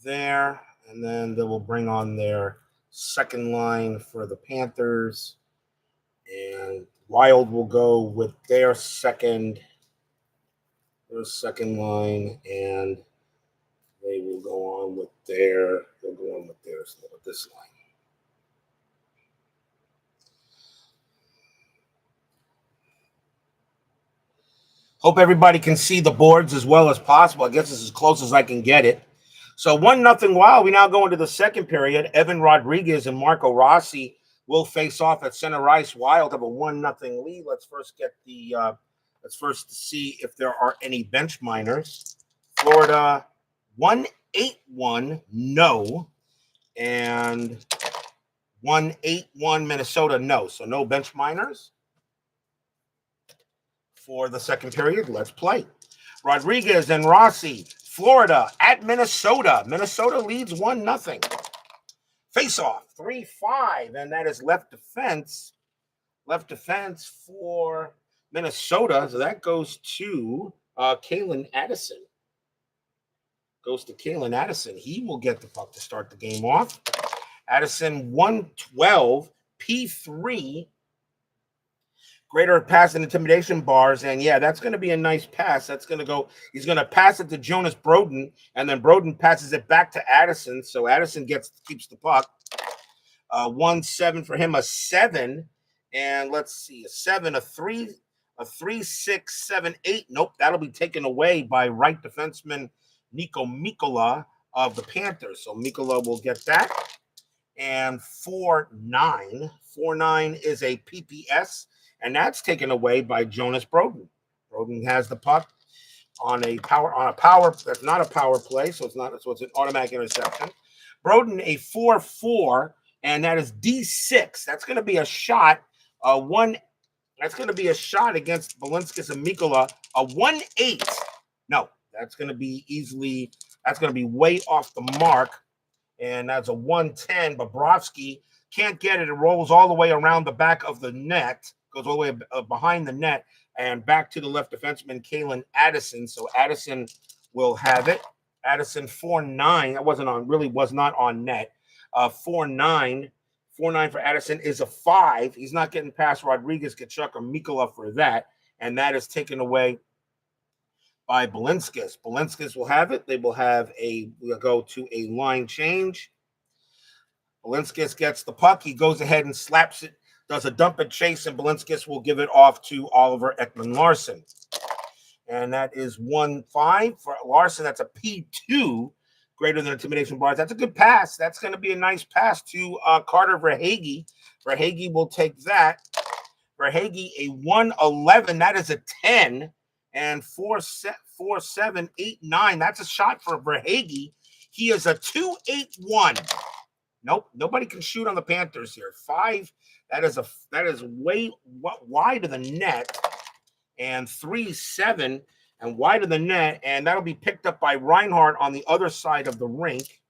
there, and then they will bring on their second line for the Panthers, and Wild will go with their second line, and they will go on with this line. Hope everybody can see the boards as well as possible. I guess it's as close as I can get it. So 1-0 Wild. We now go into the second period. Evan Rodriguez and Marco Rossi will face off at center ice. Wild have a 1-0 lead. Let's first see if there are any bench minors. Florida 1-8-1, no. And 1-8-1 Minnesota, no. So no bench minors for the second period. Let's play. Rodriguez and Rossi, Florida at Minnesota. Minnesota leads 1-0. Face off 3-5, and that is left defense. Left defense for Minnesota. So that goes to Kalen Addison. Goes to Kalen Addison. He will get the puck to start the game off. Addison 112, P3. Greater pass and intimidation bars. And yeah, that's going to be a nice pass. That's going to go. He's going to pass it to Jonas Broden. And then Broden passes it back to Addison. So Addison keeps the puck. 1-7 for him, a 7. And let's see, a 7, a 3, a 3, 6, 7, 8. Nope, that'll be taken away by right defenseman Nico Mikkola of the Panthers. So Mikkola will get that. And 4-9. 4-9 is a PPS, and that's taken away by Jonas Broden. Broden has the puck on a power. That's not a power play, so it's an automatic interception. Broden a 4-4, and that is D6. That's going to be a shot. That's going to be a shot against Balinskis and Mikkola. A 1-8. No, that's going to be easily. That's going to be way off the mark, and that's a 1-10. Bobrovsky can't get it. It rolls all the way around the back of the net, goes all the way behind the net, and back to the left defenseman, Kalen Addison. So Addison will have it. Addison 4-9. That was not on net. 4-9. 4-9 for Addison is a 5. He's not getting past Rodriguez, Tkachuk, or Mikkola for that. And that is taken away by Balinskis. Balinskis will have it. We'll go to a line change. Balinskis gets the puck. He goes ahead and slaps it, does a dump and chase, and Balinskis will give it off to Oliver Ekman-Larsson. And that is 1-5 for Larson. That's a P2, greater than intimidation bars. That's a good pass. That's going to be a nice pass to Carter Verhaeghe. Verhaeghe will take that. Verhaeghe a 1-11. That is a 10. And 4-7, 8-9. That's a shot for Verhaeghe. He is a 2-8-1. Nope, nobody can shoot on the Panthers here. 5. That is way wide of the net. And 3-7 and wide of the net, and that'll be picked up by Reinhardt on the other side of the rink.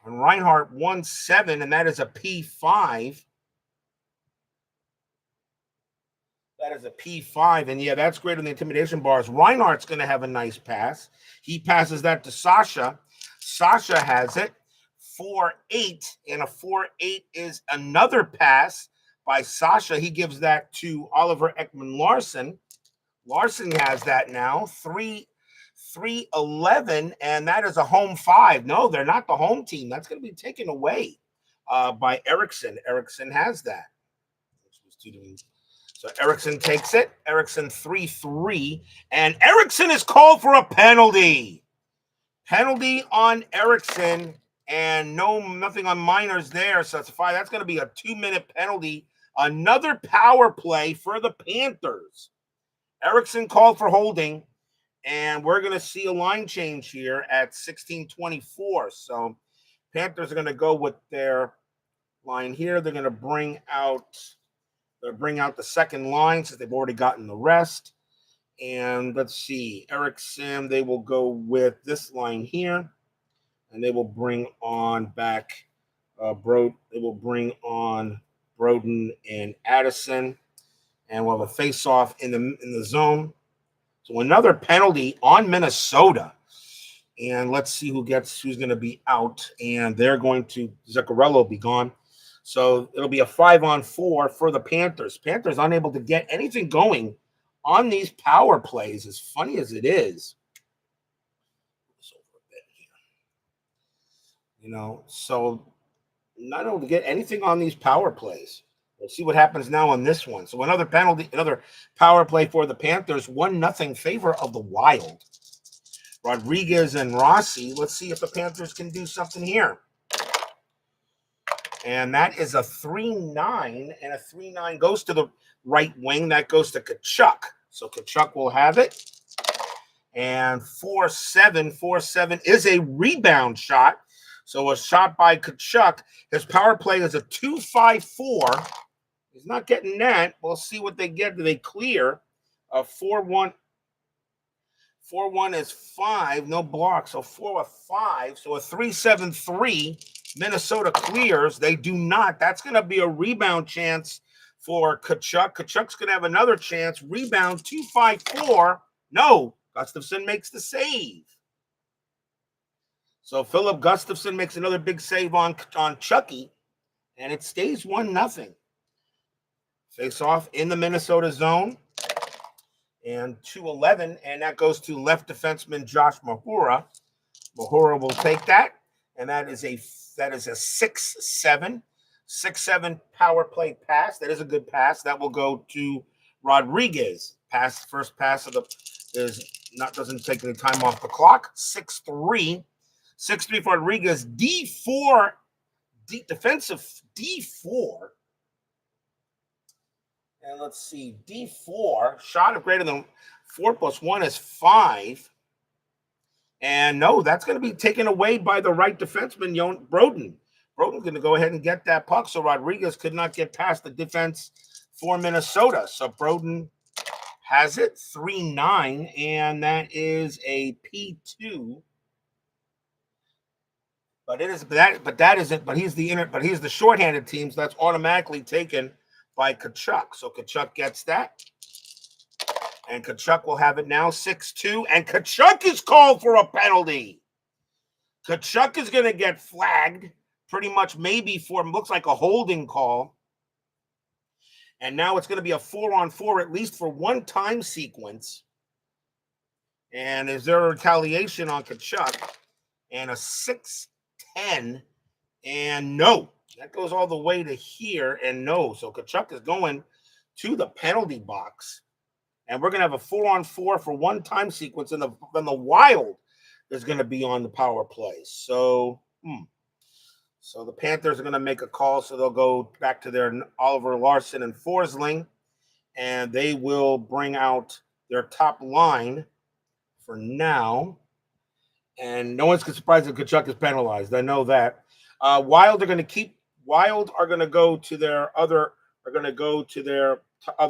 And Reinhardt 1-7, and that is a P5. That is a P5, and yeah, that's greater than the intimidation bars. Reinhardt's going to have a nice pass. He passes that to Sasha. Sasha has it. 4-8, and a 4-8 is another pass by Sasha. He gives that to Oliver Ekman-Larsson. Larsson has that now. 3-11, and that is a home 5. No, they're not the home team. That's going to be taken away by Eriksson. Eriksson has that. So Eriksson takes it. Eriksson 3-3, and Eriksson is called for a penalty. Penalty on Eriksson, and nothing on Miners there. So it's a 5. That's going to be a 2-minute penalty. Another power play for the Panthers. Eriksson called for holding, and we're going to see a line change here at 16:24. So Panthers are going to go with their line here. They're going to bring out the second line since they've already gotten the rest. And let's see, Eriksson, they will go with this line here, and they will bring on back They will bring on Broden and Addison, and we'll have a face-off in the zone. So another penalty on Minnesota. And let's see who's going to be out. And they're going to Zuccarello be gone. So it'll be a 5-on-4 for the Panthers. Panthers unable to get anything going on these power plays, as funny as it is. So not able to get anything on these power plays. We'll see what happens now on this one. So another penalty, another power play for the Panthers, 1-0 favor of the Wild. Rodriguez and Rossi. Let's see if the Panthers can do something here. And that is a 3-9, and a 3-9 goes to the right wing. That goes to Tkachuk. So Tkachuk will have it. And 4-7 is a rebound shot. So a shot by Tkachuk. His power play is a 2-5-4. He's not getting that. We'll see what they get. Do they clear? 4-1. 4-1 is 5. No block. So 4-5. So a 3-7-3. Minnesota clears. They do not. That's going to be a rebound chance for Kachuk. Kachuk's going to have another chance. Rebound, 2-5-4. No, Gustafson makes the save. So Philip Gustafson makes another big save on Chucky, and it stays 1-0. Face off in the Minnesota zone, and 2-11, and that goes to left defenseman Josh Mahura. Mahura will take that, and that is a 6-7 power play pass. That is a good pass. That will go to Rodriguez. First pass of the doesn't take any time off the clock. 6-3 for Rodriguez. D4 defensive D4. And let's see, D4 shot of greater than 4 + 1 is 5. And no, that's going to be taken away by the right defenseman, Broden. Broden's going to go ahead and get that puck. So Rodriguez could not get past the defense for Minnesota. So Broden has it, 3-9, and that is a P2. But it is but he's the shorthanded team, so that's automatically taken by Kachuk. So Kachuk gets that. And Kachuk will have it now, 6-2. And Kachuk is called for a penalty. Kachuk is going to get flagged pretty much maybe for, looks like a holding call. And now it's going to be a 4-on-4 at least for one time sequence. And is there a retaliation on Kachuk? And a 6-10. And no. That goes all the way to here. And no. So Kachuk is going to the penalty box. And we're going to have a 4-on-4 for one time sequence. And then the Wild is going to be on the power play. So, So the Panthers are going to make a call. So they'll go back to their Oliver Larson and Forsling. And they will bring out their top line for now. And no one's surprised that Kachuk is penalized. I know that. Wild are going to go to their other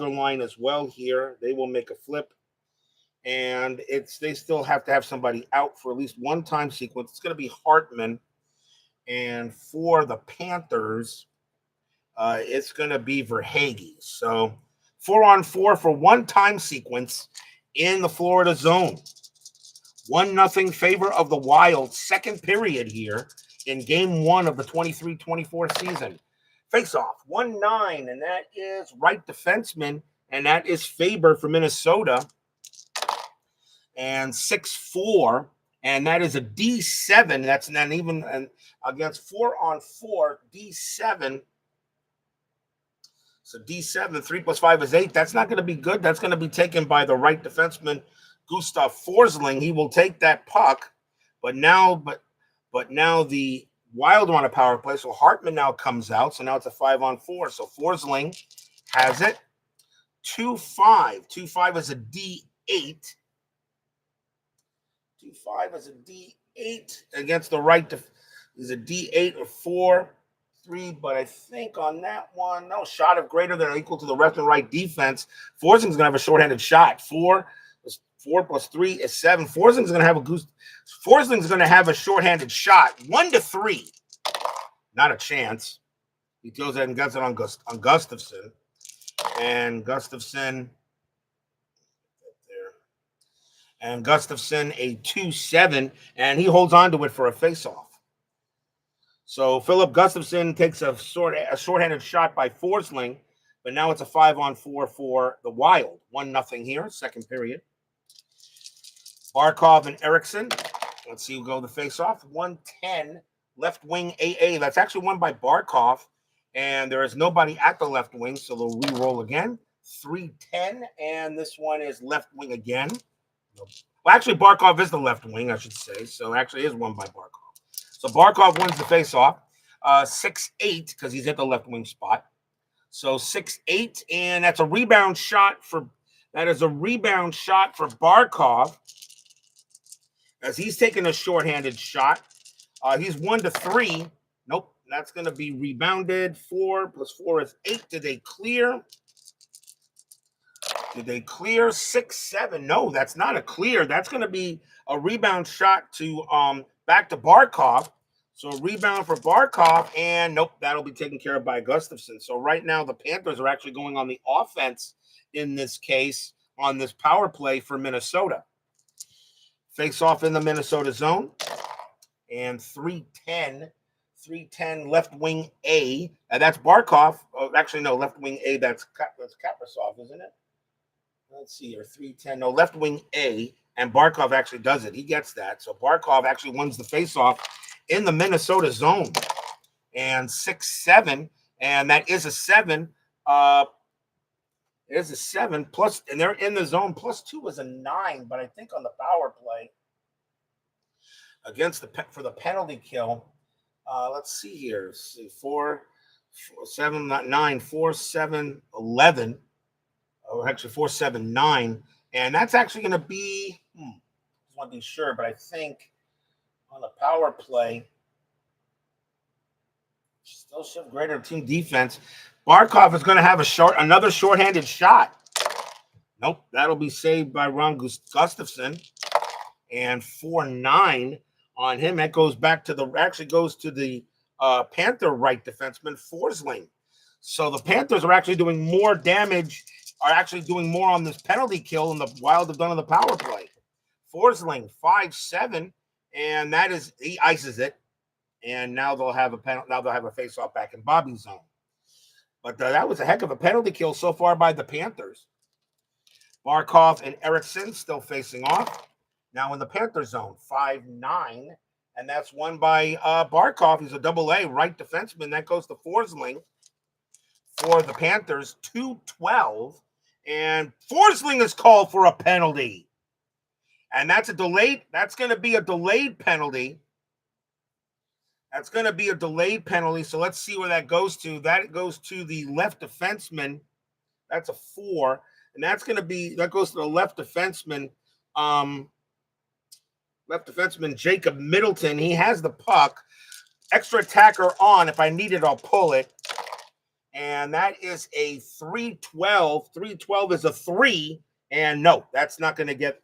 line as well here. They will make a flip. And they still have to have somebody out for at least one time sequence. It's going to be Hartman. And for the Panthers, it's going to be Verhaeghe. So 4-on-4 for one time sequence in the Florida zone. 1-0 favor of the Wild, second period here in game 1 of the 23-24 season. Face-off, 1-9, and that is right defenseman, and that is Faber for Minnesota. And 6-4, and that is a D7. That's not even against 4-on-4, D7. So D7, 3 + 5 is 8. That's not going to be good. That's going to be taken by the right defenseman, Gustav Forsling. He will take that puck, but now the Wild are on a power play, so Hartman now comes out. So now it's a 5-on-4. So Forsling has it. 2-5. 2-5 is a D8. 2-5 is a D8 against the right. Is a D8 or 4-3, but I think on that one, no, shot of greater than or equal to the left and right defense. Forsling's going to have a shorthanded shot. 4 + 3 is 7. Forsling's going to have a shorthanded shot. 1-3. Not a chance. He goes ahead and gets it on Gustafson. And Gustafson a 2-7, and he holds on to it for a faceoff. So Philip Gustafson takes a shorthanded shot by Forsling, but now it's a 5-on-4 for the Wild. 1-0 here, second period. Barkov and Eriksson. Let's see who go the faceoff. 1-10, left wing AA. That's actually won by Barkov, and there is nobody at the left wing, so they'll re-roll again. 3-10, and this one is left wing again. Well, actually, Barkov is the left wing, I should say. So actually, it is won by Barkov. So Barkov wins the faceoff. 6-8 because he's at the left wing spot. So 6-8, and that's a rebound shot for Barkov as he's taking a shorthanded shot. He's 1-3. Nope, that's going to be rebounded. 4 + 4 is 8. Did they clear? 6-7? No, that's not a clear. That's going to be a rebound shot to back to Barkov. So a rebound for Barkov, and nope, that'll be taken care of by Gustafson. So right now the Panthers are actually going on the offense in this case on this power play for Minnesota. Face off in the Minnesota zone, and 310 left wing A, and that's Barkov. Oh, actually, no, left wing A, that's Kaprizov, isn't it? Let's see here, 310, no, left wing A, and Barkov actually does it. He gets that. So Barkov actually wins the faceoff in the Minnesota zone, and 6-7, and that is a 7. It is a 7 plus, and they're in the zone. +2 is a 9, but I think on the power play against for the penalty kill. Let's see here. Let's see, 4, 7, not 9, 4, 7, 11. Or actually 4, 7, 9, and that's actually going to be. Just want to be sure, but I think on the power play, still should greater team defense. Barkov is going to have another shorthanded shot. Nope, that'll be saved by Ron Gustafson, and 4-9 on him. That goes back to the Panther right defenseman Forsling. So the Panthers are actually doing more damage. Are actually doing more on this penalty kill than the Wild have done on the power play. Forsling 5-7, and that is he ices it, and now they'll have a penalty. Now they'll have a face-off back in Bobby's zone. But that was a heck of a penalty kill so far by the Panthers. Barkov and Eriksson still facing off. Now in the Panther zone, 5-9, and that's won by Barkov. He's a AA right defenseman. That goes to Forsling for the Panthers, 2-12. And Forsling is called for a penalty. And that's going to be a delayed penalty. That's going to be a delayed penalty. So let's see where that goes to. That goes to the left defenseman. That's a 4. And that goes to the left defenseman. Left defenseman Jacob Middleton. He has the puck. Extra attacker on. If I need it, I'll pull it. And that is a 3-12. 3-12 is a 3, and no, that's not going to get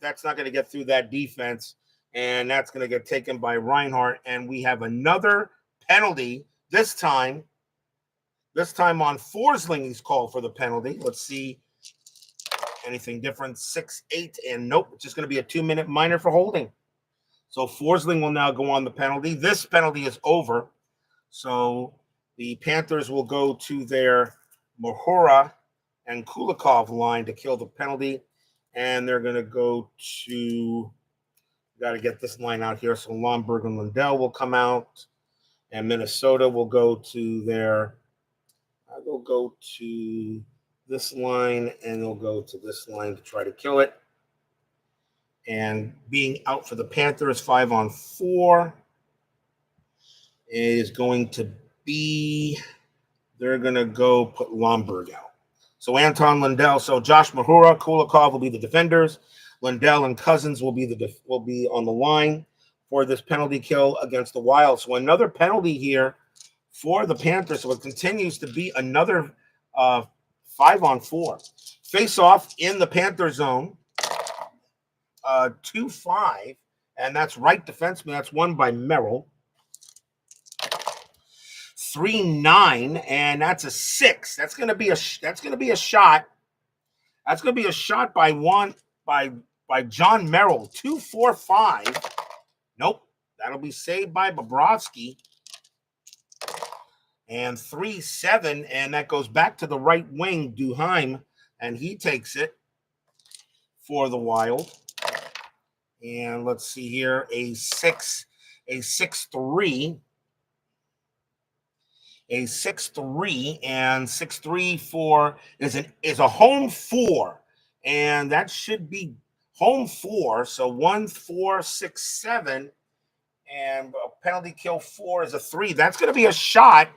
through that defense, and that's going to get taken by Reinhart. And we have another penalty. This time on Forsling, he's called for the penalty. Let's see anything different. 6-8, and nope, it's just going to be a 2-minute minor for holding. So Forsling will now go on the penalty. This penalty is over. So the Panthers will go to their Mahura and Kulikov line to kill the penalty, and they're going to go to. Got to get this line out here. So Lomberg and Lundell will come out, and Minnesota will go to their. They'll go to this line, and they'll go to this line to try to kill it. And being out for the Panthers, 5-on-4 is going to be. They're going to go put Lomberg out. So Anton Lundell. So Josh Mahura, Kulikov will be the defenders. Lundell and Cousins will be on the line for this penalty kill against the Wild. So another penalty here for the Panthers. So it continues to be another 5-on-4. Face off in the Panther zone. 2-5, and that's right defenseman. That's won by Merrill. 3-9, and that's a 6. That's going to be a shot. That's going to be a shot by John Merrill. 2-4-5. Nope, that'll be saved by Bobrovsky. And 3-7, and that goes back to the right wing, Duheim, and he takes it for the Wild. And let's see here, a 6-3. A 6-3, and 6-3 is a home 4, and that should be home 4. So 1-4-6-7, and a penalty kill 4 is a 3. That's going to be a shot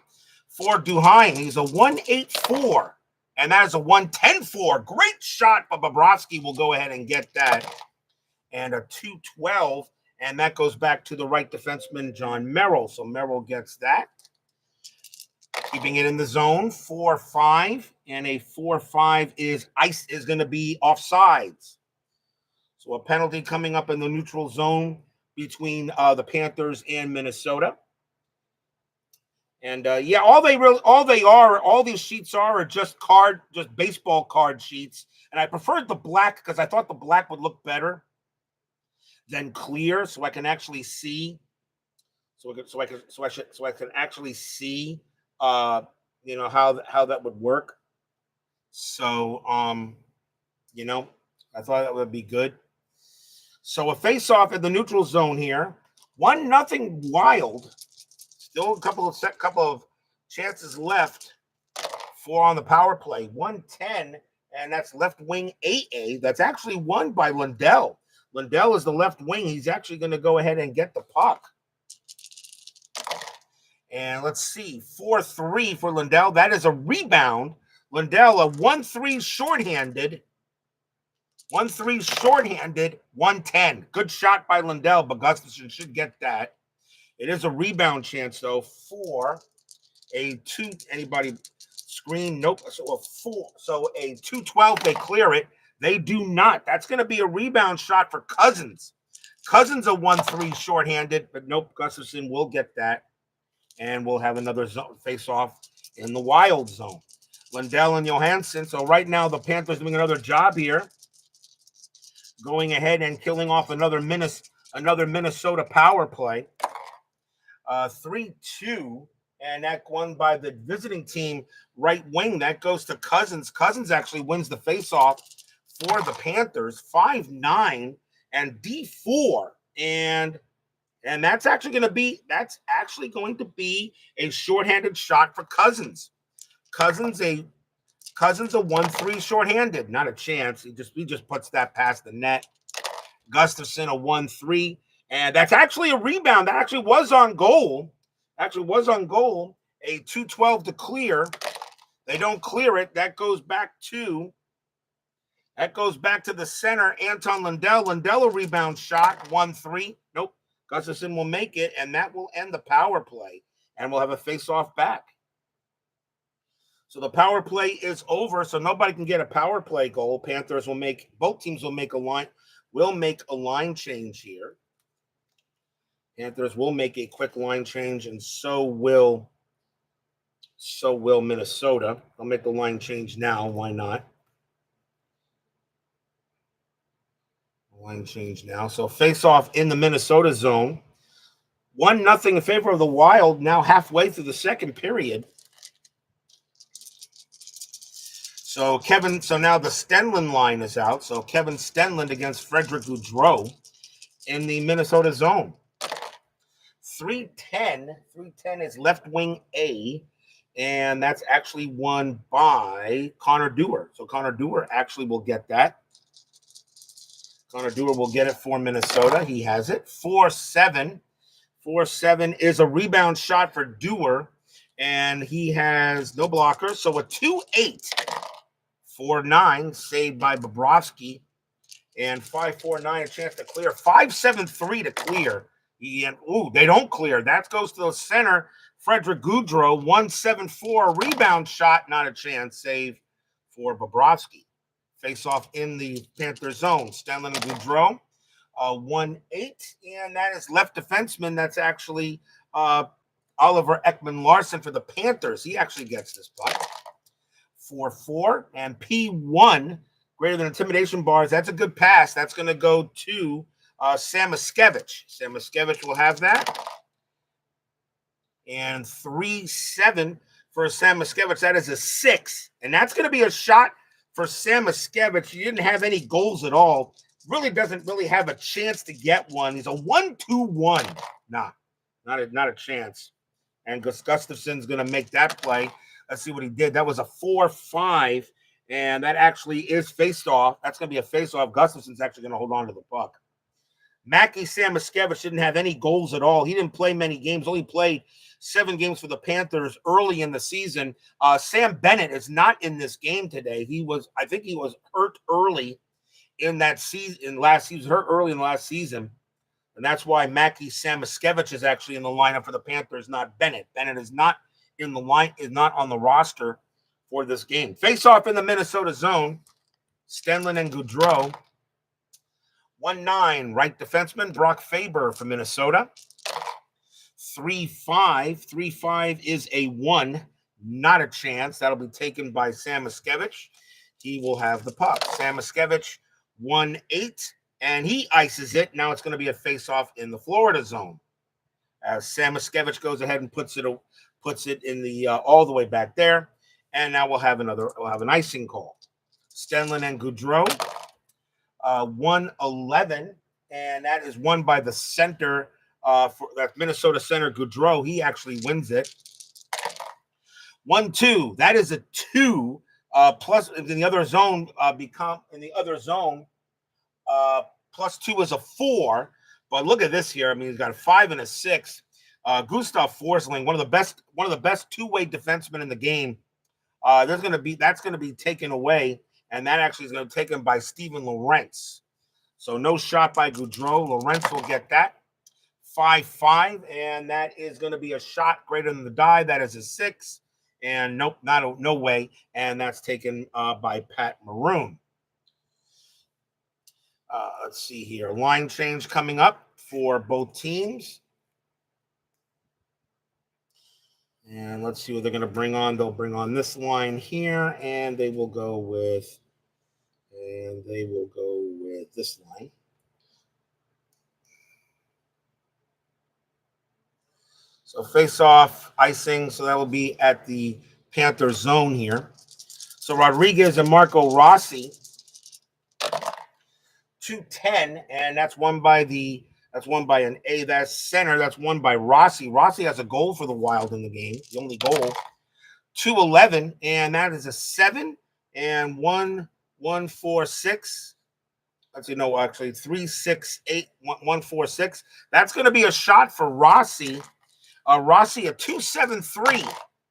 for Duheim. He's a 1-8-4, and that is a 1-10-4. Great shot, but Bobrovsky will go ahead and get that. And a 2-12, and that goes back to the right defenseman, John Merrill. So Merrill gets that. Keeping it in the zone, 4-5, and a 4-5 is going to be offsides. So a penalty coming up in the neutral zone between the Panthers and Minnesota. And yeah, all these sheets are just baseball card sheets. And I preferred the black because I thought the black would look better than clear, so I can actually see. So I can actually see, how that would work. So, I thought that would be good. So a face-off in the neutral zone here. 1-0 Wild. Still a couple of chances left for on the power play. 110, and that's left wing 8A. That's actually won by Lundell. Lundell is the left wing. He's actually going to go ahead and get the puck. And let's see, 4-3 for Lundell. That is a rebound. Lundell, a 1-3 shorthanded. 1-3 shorthanded, 110. Good shot by Lundell, but Gustafson should get that. It is a rebound chance, though, for a 2. Anybody screen? Nope. So a 4. So a 2-12, they clear it. They do not. That's going to be a rebound shot for Cousins. Cousins a 1-3 shorthanded, but nope, Gustafson will get that. And we'll have another face-off in the Wild zone. Lundell and Johansson. So right now the Panthers doing another job here, going ahead and killing off another Minnesota power play. 3-2, and that won by the visiting team right wing. That goes to Cousins. Cousins actually wins the face-off for the Panthers. 5-9 and D4, and that's actually going to be a shorthanded shot for Cousins. Cousins a 1-3 shorthanded, not a chance. He just puts that past the net. Gustafson a 1-3, and that's actually a rebound. That actually was on goal. A 2-12 to clear. They don't clear it. That goes back to the center, Anton Lundell. Lundell a rebound shot, 1-3. Nope. Gustafson will make it, and that will end the power play, and we'll have a face-off back. So the power play is over, so nobody can get a power play goal. Both teams will make a line change here. Panthers will make a quick line change, and so will Minnesota. I'll make the line change now. Why not? Line change now. So face-off in the Minnesota zone. 1-0 in favor of the Wild, now halfway through the second period. So now the Stenlund line is out. So Kevin Stenlund against Frederick Gaudreau in the Minnesota zone. 3-10 is left wing A, and that's actually won by Connor Dewar. So Connor Dewar actually will get that. Connor Dewar will get it for Minnesota. He has it. 4-7. 4-7 is a rebound shot for Dewar, and he has no blocker. So a 2-8. 4-9 saved by Bobrovsky, and 5-4-9 a chance to clear. 5-7-3 to clear. They don't clear. That goes to the center, Frederick Gaudreau. 1-7-4 rebound shot, not a chance. Save for Bobrovsky. Face off in the Panther zone. Stenlund and Gaudreau. 1-8, and that is left defenseman. That's actually Oliver Ekman-Larsson for the Panthers. He actually gets this puck. 4-4, and P1, greater than intimidation bars. That's a good pass. That's going to go to Samoskevich. Samoskevich will have that. And 3-7 for Samoskevich. That is a 6. And that's going to be a shot for Samoskevich. He didn't have any goals at all. Really doesn't really have a chance to get one. He's a 1-2-1. Nah, not a chance. And Gustafson's going to make that play. Let's see what he did. That was a 4-5, and that actually is faced off. That's going to be a face-off. Gustafson's actually going to hold on to the puck. Mackie Samoskevich didn't have any goals at all. He didn't play many games. Only played 7 games for the Panthers early in the season. Sam Bennett is not in this game today. I think he was hurt early in that season. He was hurt early in the last season, and that's why Mackie Samoskevich is actually in the lineup for the Panthers, not Bennett. Bennett is not on the roster for this game. Face off in the Minnesota zone. Stenlund and Gaudreau. 1-9, right defenseman Brock Faber for Minnesota. 3-5. 3-5 is a 1. Not a chance. That'll be taken by Sam Miskevich. He will have the puck. Sam Miskevich, 1-8, and he ices it. Now it's going to be a face-off in the Florida zone. As Sam Miskevich goes ahead and puts it in the all the way back there. And now we'll have an icing call. Stenlin and Goudreau, 1-11, and that is won by the center. For that Minnesota center Goudreau, he actually wins it. 1-2. That is a 2. Plus in the other zone, plus 2 is a 4. But look at this here. I mean, he's got a 5 and a 6. Gustav Forsling, one of the best two-way defensemen in the game. That's going to be taken away, and that actually is going to be taken by Steven Lorentz. So no shot by Goudreau. Lorentz will get that. 5-5, and that is going to be a shot greater than the die. That is a 6, and nope, no way, and that's taken by Pat Maroon. Let's see here. Line change coming up for both teams. And let's see what they're going to bring on. They'll bring on this line here, and they will go with this line. So face-off, icing, so that will be at the Panthers zone here. So Rodriguez and Marco Rossi, 2-10, and that's won by an A. That's center. That's won by Rossi. Rossi has a goal for the Wild in the game, the only goal. 2-11, and that is a 7 and 1-4-6. Let's see, no, actually 3-6-8, 1-4-6. That's going to be a shot for Rossi. Rossi, a 2-7-3.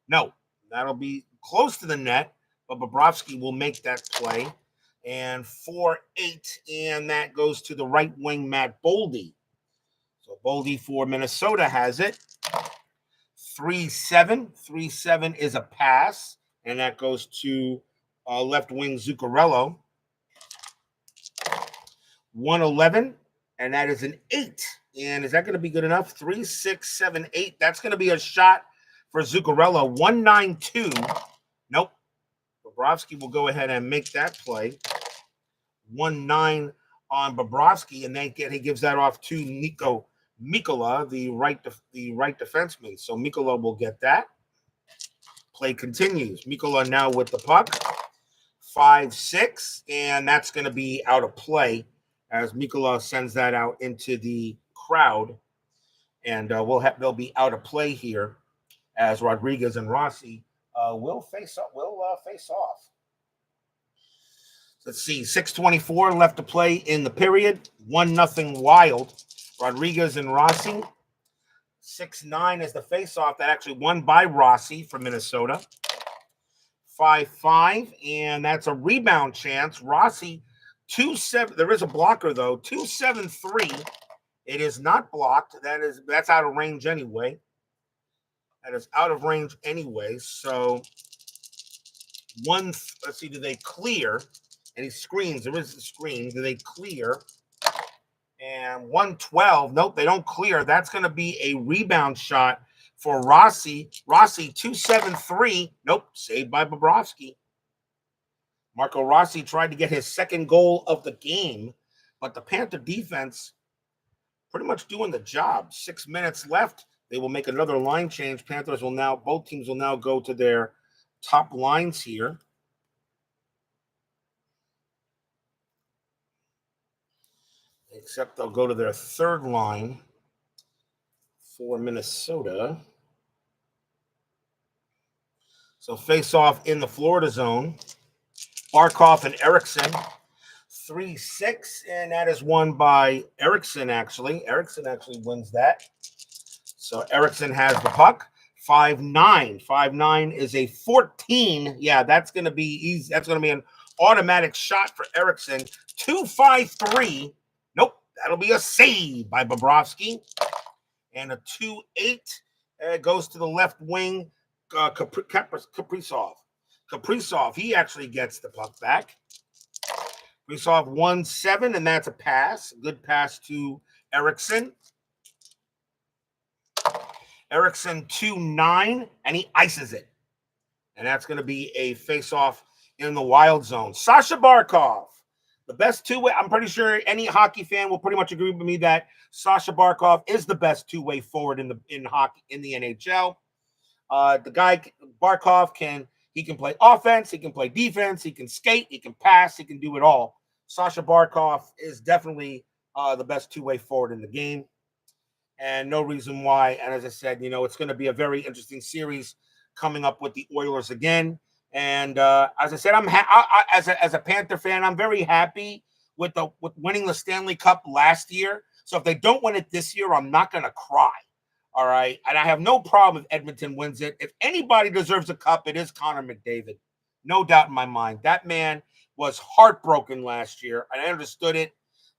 No, that'll be close to the net, but Bobrovsky will make that play. And 4-8, and that goes to the right wing, Matt Boldy. So Boldy for Minnesota has it. 3-7. 3-7 is a pass, and that goes to left wing Zuccarello. 1-11, and that is an 8. And is that going to be good enough? 3-6-7-8. That's going to be a shot for Zuccarello. 1-9-2. Nope. Bobrovsky will go ahead and make that play. 1-9 on Bobrovsky, and then he gives that off to Nico Mikkola, the right defenseman. So Mikkola will get that. Play continues. Mikkola now with the puck. 5-6, and that's going to be out of play as Mikkola sends that out into the crowd, and they'll be out of play here as Rodriguez and Rossi will face off. Let's see, 6:24 left to play in the period. 1-0 Wild. Rodriguez and Rossi. 6-9 is the face-off that actually won by Rossi from Minnesota. 5-5, and that's a rebound chance. Rossi, 2-7. There is a blocker though. 2-7-3. It is not blocked. That's out of range anyway. That is out of range anyway. So let's see, do they clear? And he screens. There is a screen. Do they clear? And 1-12. Nope, they don't clear. That's going to be a rebound shot for Rossi. Rossi, 2-7-3. Nope, saved by Bobrovsky. Marco Rossi tried to get his second goal of the game, but the Panther defense pretty much doing the job. 6 minutes left. They will make another line change. Both teams will now go to their top lines here. Except they'll go to their third line for Minnesota. So face off in the Florida zone. Barkov and Eriksson. 3-6, and that is won by Eriksson, actually. Eriksson actually wins that. So Eriksson has the puck. 5-9. 5-9 is a 14. Yeah, that's going to be easy. That's going to be an automatic shot for Eriksson. 2-5-3. Nope, that'll be a save by Bobrovsky. And a 2-8 goes to the left wing, Kaprizov. Kaprizov, he actually gets the puck back. Kaprizov 1-7, and that's a pass. Good pass to Eriksson. Erickson 2-9, and he ices it. And that's going to be a face-off in the wild zone. Sasha Barkov, the best two-way. I'm pretty sure any hockey fan will pretty much agree with me that Sasha Barkov is the best two-way forward in hockey in the NHL. The guy Barkov can play offense, he can play defense, he can skate, he can pass, he can do it all. Sasha Barkov is definitely the best two-way forward in the game, and no reason why. And as I said, it's going to be a very interesting series coming up with the Oilers again. And as I said, as a Panther fan, I'm very happy with winning the Stanley Cup last year. So if they don't win it this year, I'm not going to cry. All right. And I have no problem if Edmonton wins it. If anybody deserves a cup, it is Connor McDavid. No doubt in my mind. That man was heartbroken last year, and I understood it.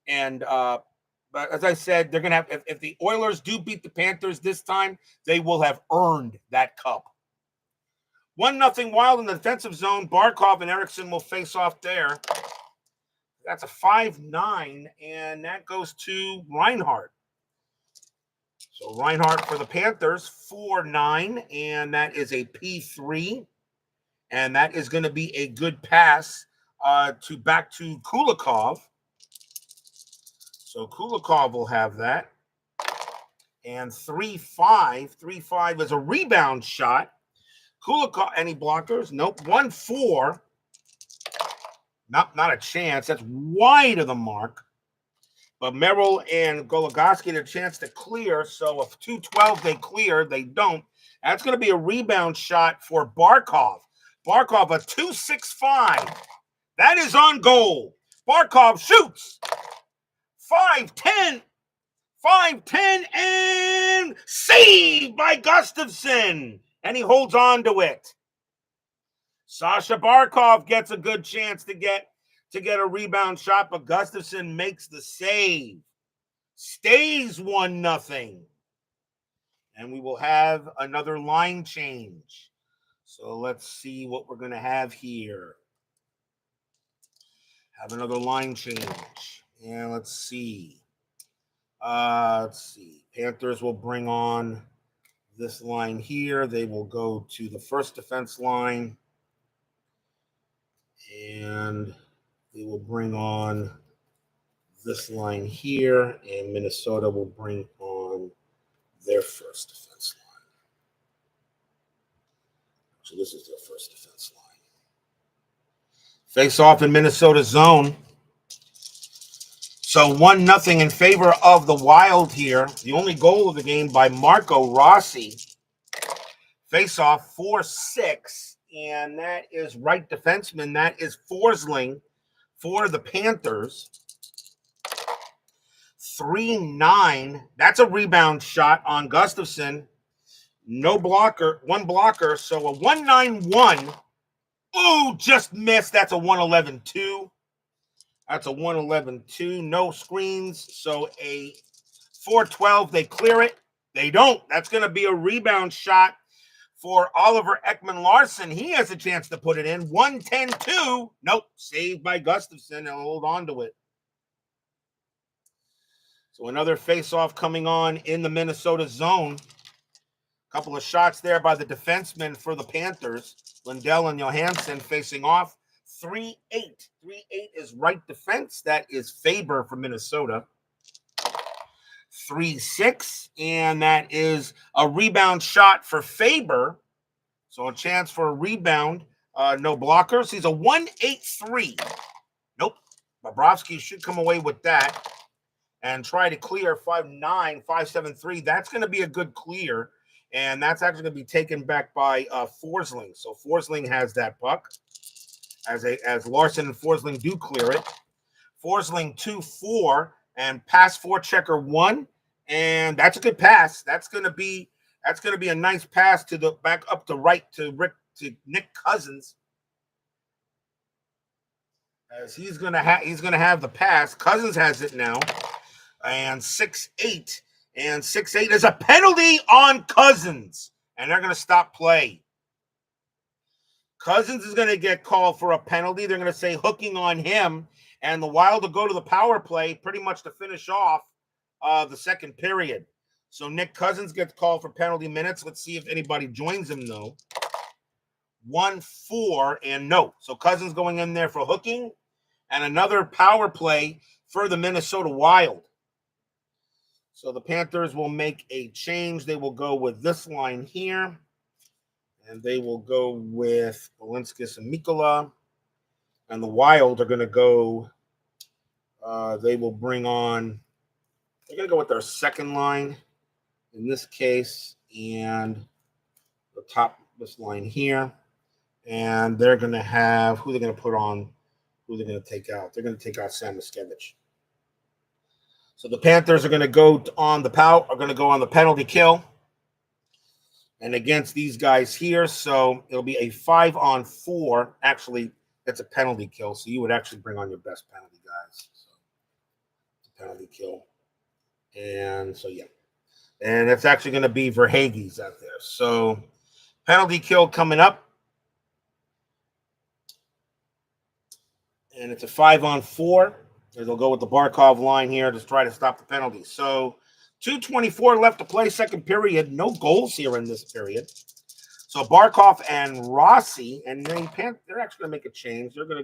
And but as I said, they're gonna have if the Oilers do beat the Panthers this time, they will have earned that cup. 1-0 Wild in the defensive zone. Barkov and Erickson will face off there. That's a 5-9, and that goes to Reinhart. So Reinhart for the Panthers, 4-9, and that is a P3. And that is going to be a good pass back to Kulikov. So Kulikov will have that. And 3-5. 3-5 is a rebound shot. Kulikov, any blockers? Nope. 1-4. Not a chance. That's wide of the mark. But Merrill and Goligoski had a chance to clear. So if 2-12 they clear, they don't. That's going to be a rebound shot for Barkov. Barkov, a 2-6-5. That is on goal. Barkov shoots. 5-10. 5-10 and saved by Gustafsson. And he holds on to it. Sasha Barkov gets a good chance to get a rebound shot, but Gustafsson makes the save. Stays 1-0. And we will have another line change. So let's see what we're going to have here. Have another line change. And let's see. Panthers will bring on this line here. They will go to the first defense line. And they will bring on this line here. And Minnesota will bring on their first defense line. So this is their first defense line. Face off in Minnesota zone. So 1-0 in favor of the Wild here. The only goal of the game by Marco Rossi. Face off 4-6. And that is right defenseman. That is Forsling for the Panthers. 3-9. That's a rebound shot on Gustafsson. No blocker, one blocker. So a 1-9-1. Ooh, just missed. That's a 1-11-2. That's a 1-11-2. No screens. So a 4-12. They clear it. They don't. That's going to be a rebound shot for Oliver Ekman-Larsson. He has a chance to put it in. 1-10-2. Nope. Saved by Gustafsson. He'll hold on to it. So another face-off coming on in the Minnesota zone. A couple of shots there by the defensemen for the Panthers. Lindell and Johansson facing off. 3-8. 3-8 is right defense. That is Faber for Minnesota. 3-6. And that is a rebound shot for Faber. So a chance for a rebound. No blockers. He's a 1-8-3. Nope. Bobrovsky should come away with that and try to clear 5-9, 5-7-3. That's going to be a good clear. And that's actually going to be taken back by Forsling. So Forsling has that puck. As Larson and Forsling do clear it. Forsling 2-4 and pass forechecker 1. And that's a good pass. That's going to be a nice pass to the back up to right to Nick Cousins. As he's gonna have the pass. Cousins has it now. And 6-8. And 6-8 is a penalty on Cousins. And they're going to stop play. Cousins is going to get called for a penalty. They're going to say hooking on him. And the Wild will go to the power play pretty much to finish off the second period. So Nick Cousins gets called for penalty minutes. Let's see if anybody joins him, though. 1-4, and no. So Cousins going in there for hooking, and another power play for the Minnesota Wild. So the Panthers will make a change. They will go with this line here, and they will go with Balinskis and Mikkola. And the Wild are going to go, they will bring on, they're going to go with their second line in this case, and the top, this line here. And they're going to have, who they're going to put on, who they're going to take out. They're going to take out Sam Miskevich. So the Panthers are going to go on the penalty kill. And against these guys here, so it'll be a 5-on-4. Actually, that's a penalty kill, so you would actually bring on your best penalty guys. So penalty kill. And so, yeah. And it's actually going to be Verhaeghe's out there. So penalty kill coming up. And it's a 5-on-4. They'll go with the Barkov line here to try to stop the penalty. So 2:24 left to play, second period. No goals here in this period. So Barkov and Rossi, and they're actually going to make a change. They're going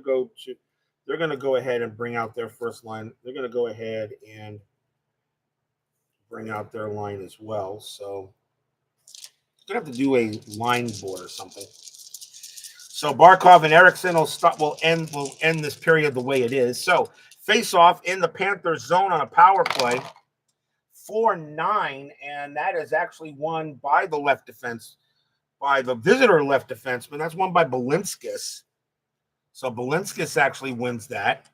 to go ahead and bring out their first line. They're going to go ahead and bring out their line as well. So going to have to do a line board or something. So Barkov and Eriksson will end this period the way it is. So face off in the Panthers zone on a power play. 4-9, and that is actually won by the left defense, by the visitor left defenseman. That's won by Balinskis. So Balinskis actually wins that.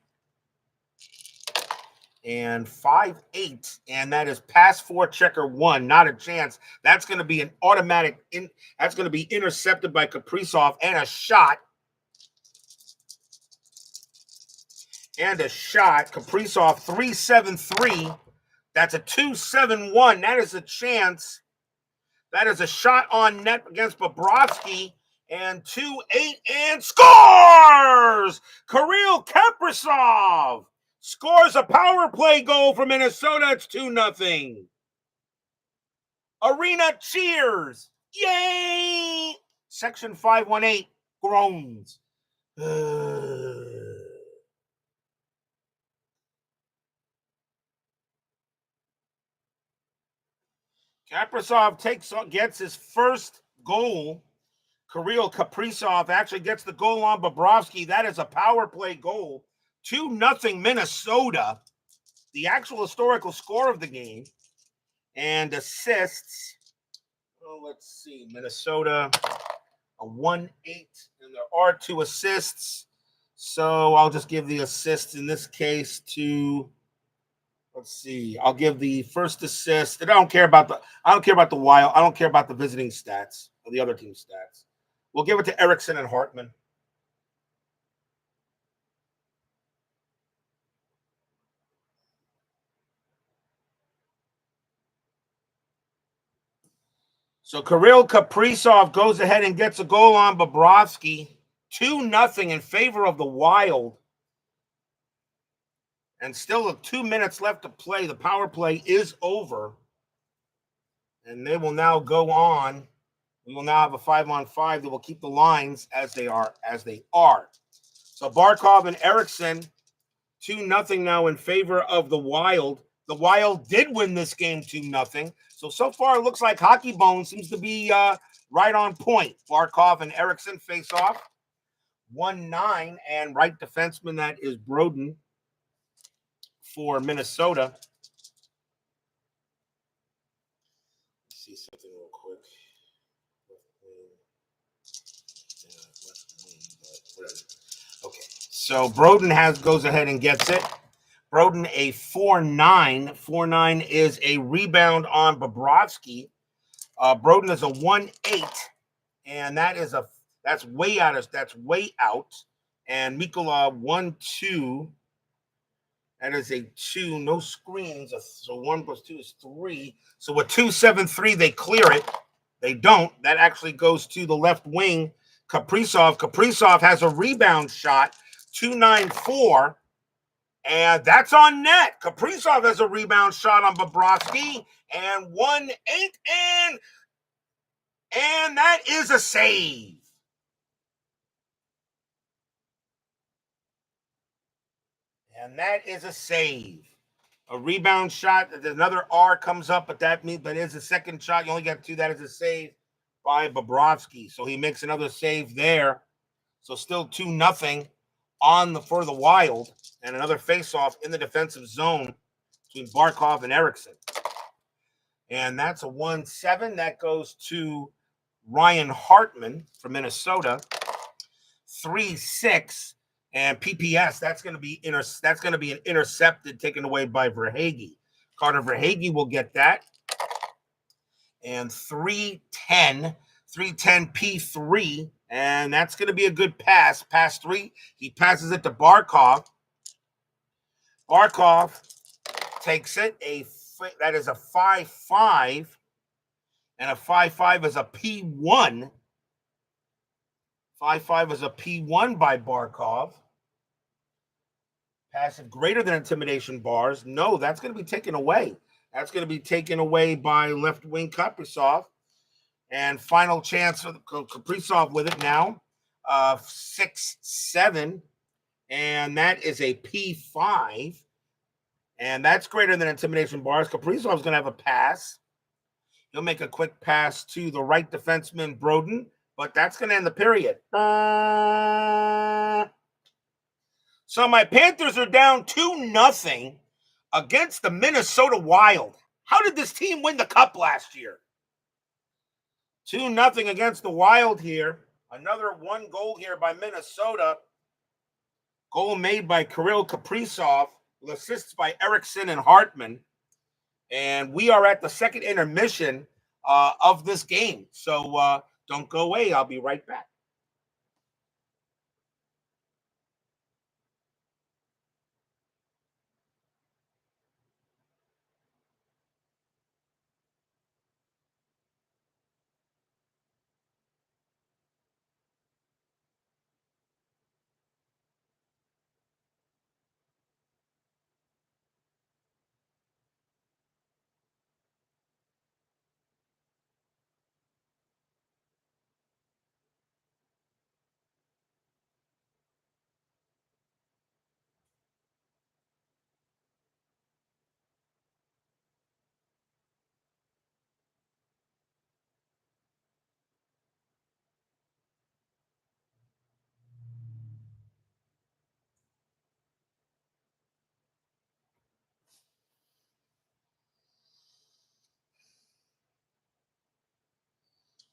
And 5-8, and that is pass 4, checker 1. Not a chance. That's going to be an automatic. That's going to be intercepted by Kaprizov, and a shot. Kaprizov 3-7-3. That's a 2-7-1. That is a chance. That is a shot on net against Bobrovsky. And 2-8, and scores! Kirill Kaprizov scores a power play goal for Minnesota. It's 2-0. Arena cheers. Yay! Section 518 groans. Kaprizov gets his first goal. Kirill Kaprizov actually gets the goal on Bobrovsky. That is a power play goal. 2-0 Minnesota. The actual historical score of the game. And assists. Oh, let's see. Minnesota, a 1-8. And there are 2 assists. So I'll just give the assists in this case to... Let's see. I'll give the first assist. And I don't care about the Wild. I don't care about the visiting stats or the other team's stats. We'll give it to Eriksson and Hartman. So Kirill Kaprizov goes ahead and gets a goal on Bobrovsky. 2-0 in favor of the Wild. And still 2 minutes left to play. The power play is over. And they will now go on. We will now have a 5-on-5. They will keep the lines as they are. So Barkov and Eriksson, 2-0 now in favor of the Wild. The Wild did win this game 2-0. So far it looks like Hockey Bone seems to be right on point. Barkov and Eriksson face off. 1-9, and right defenseman, that is Broden for Minnesota. Let's see something real quick. Okay, so Broden goes ahead and gets it. Broden a 4-9. 4-9 is a rebound on Bobrovsky. Broden is a 1-8, and that's way out. And Mikkola 1-2. That is a 2, no screens. So 1 + 2 is 3. So with 2-7-3, they clear it. They don't. That actually goes to the left wing. Kaprizov has a rebound shot. 2-9-4. And that's on net. Kaprizov has a rebound shot on Bobrovsky. And 1-8. And that is a save. And that is a save. A rebound shot. Another R comes up, but that is a second shot. You only got 2. That is a save by Bobrovsky. So he makes another save there. So still 2-0 for the Wild. And another faceoff in the defensive zone between Barkov and Eriksson. And that's a 1-7. That goes to Ryan Hartman from Minnesota. 3-6. And PPS, that's going to be an intercepted, taken away by Verhaeghe. Carter Verhaeghe will get that. And 3-10 P3. And that's going to be a good pass. Pass 3. He passes it to Barkov. Barkov takes it. That is a 5-5. And a 5-5 is a P1. 5-5 is a P1 by Barkov. Passive greater than intimidation bars. No, that's going to be taken away. That's going to be taken away by left wing Kaprizov. And final chance for Kaprizov with it now. 6-7. And that is a P5. And that's greater than intimidation bars. Kaprizov's going to have a pass. He'll make a quick pass to the right defenseman, Broden. But that's going to end the period. So my Panthers are down 2-0 against the Minnesota Wild. How did this team win the Cup last year? 2-0 against the Wild here. Another 1 goal here by Minnesota. Goal made by Kirill Kaprizov. With assists by Eriksson and Hartman. And we are at the second intermission of this game. So don't go away. I'll be right back.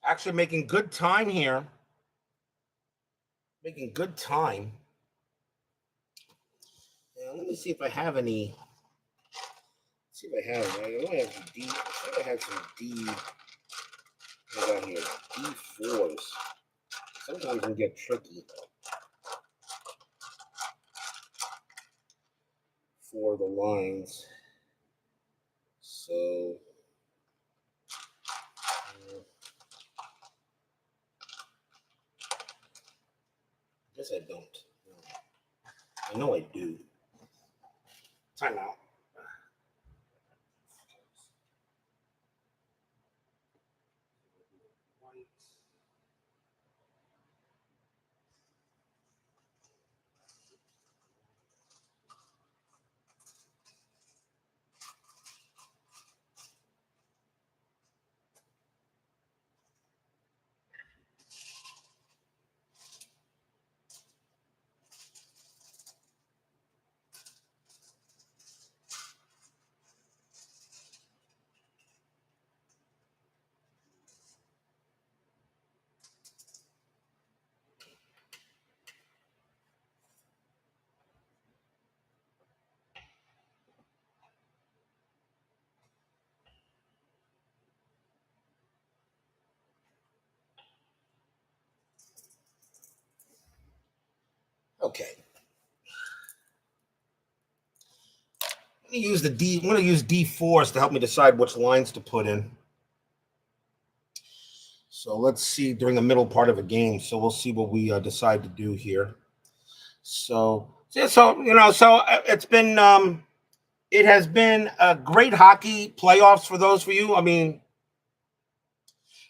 Actually making good time here. Making good time. Let me see if I have any. Let's see if I have. I only have some D. I think I had some D. What I got here? D4s. Sometimes they get tricky for the lines. So. I guess I don't. I know I do. Time out. Okay. I'm going to use D4s to help me decide which lines to put in. So let's see during the middle part of a game. So we'll see what we decide to do here. So So it's been it has been a great hockey playoffs for those for you. I mean,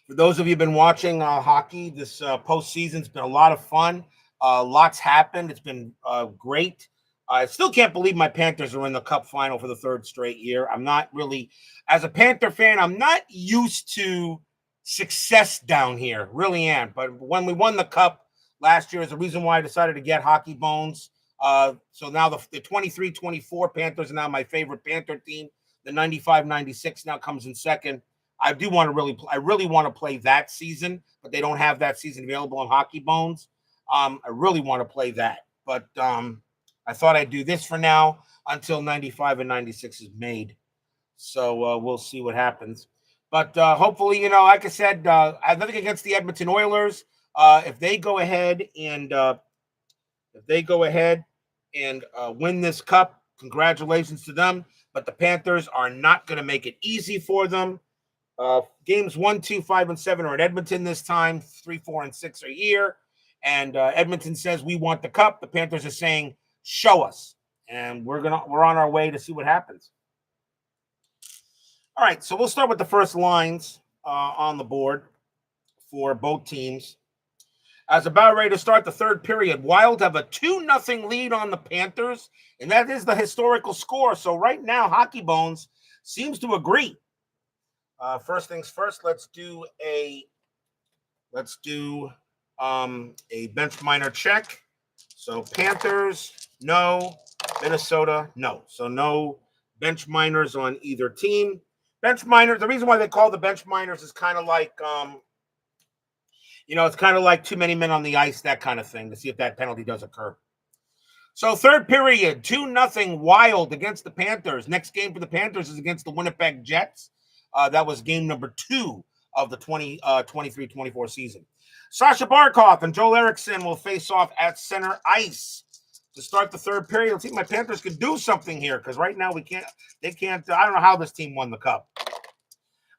for those of you who've been watching hockey, this postseason's been a lot of fun. Lots happened. It's been great. I still can't believe my Panthers are in the Cup final for the third straight year. I'm not really, as a Panther fan, I'm not used to success down here. Really am. But when we won the Cup last year is the reason why I decided to get Hockey Bones. So now the 23-24 Panthers are now my favorite Panther team. The 95-96 now comes in second. I do want to I really want to play that season, but they don't have that season available on Hockey Bones. I really want to play that, but I thought I'd do this for now until 95 and 96 is made. So we'll see what happens. But hopefully, like I said, I have nothing against the Edmonton Oilers. If they go ahead and win this cup, congratulations to them. But the Panthers are not going to make it easy for them. Games 1, 2, 5, and 7 are in Edmonton this time. 3, 4, and 6 are here. And Edmonton says we want the cup. The Panthers are saying, show us. And we're on our way to see what happens. All right, so we'll start with the first lines on the board for both teams. As about ready to start the third period, Wild have a 2-0 lead on the Panthers, and that is the historical score. So right now, Hockey Bones seems to agree. First things first, let's do a bench minor check. So Panthers, no. Minnesota, no. So no bench minors on either team. Bench minors, the reason why they call the bench minors is kind of like it's kind of like too many men on the ice, that kind of thing, to see if that penalty does occur. So third period, 2-0 Wild against the Panthers. Next game for the Panthers is against the Winnipeg Jets. That was game number 2 of the 23-24 season. Sasha Barkov and Joel Eriksson will face off at center ice to start the third period. Let's see if my Panthers can do something here, because right now they can't. I don't know how this team won the cup.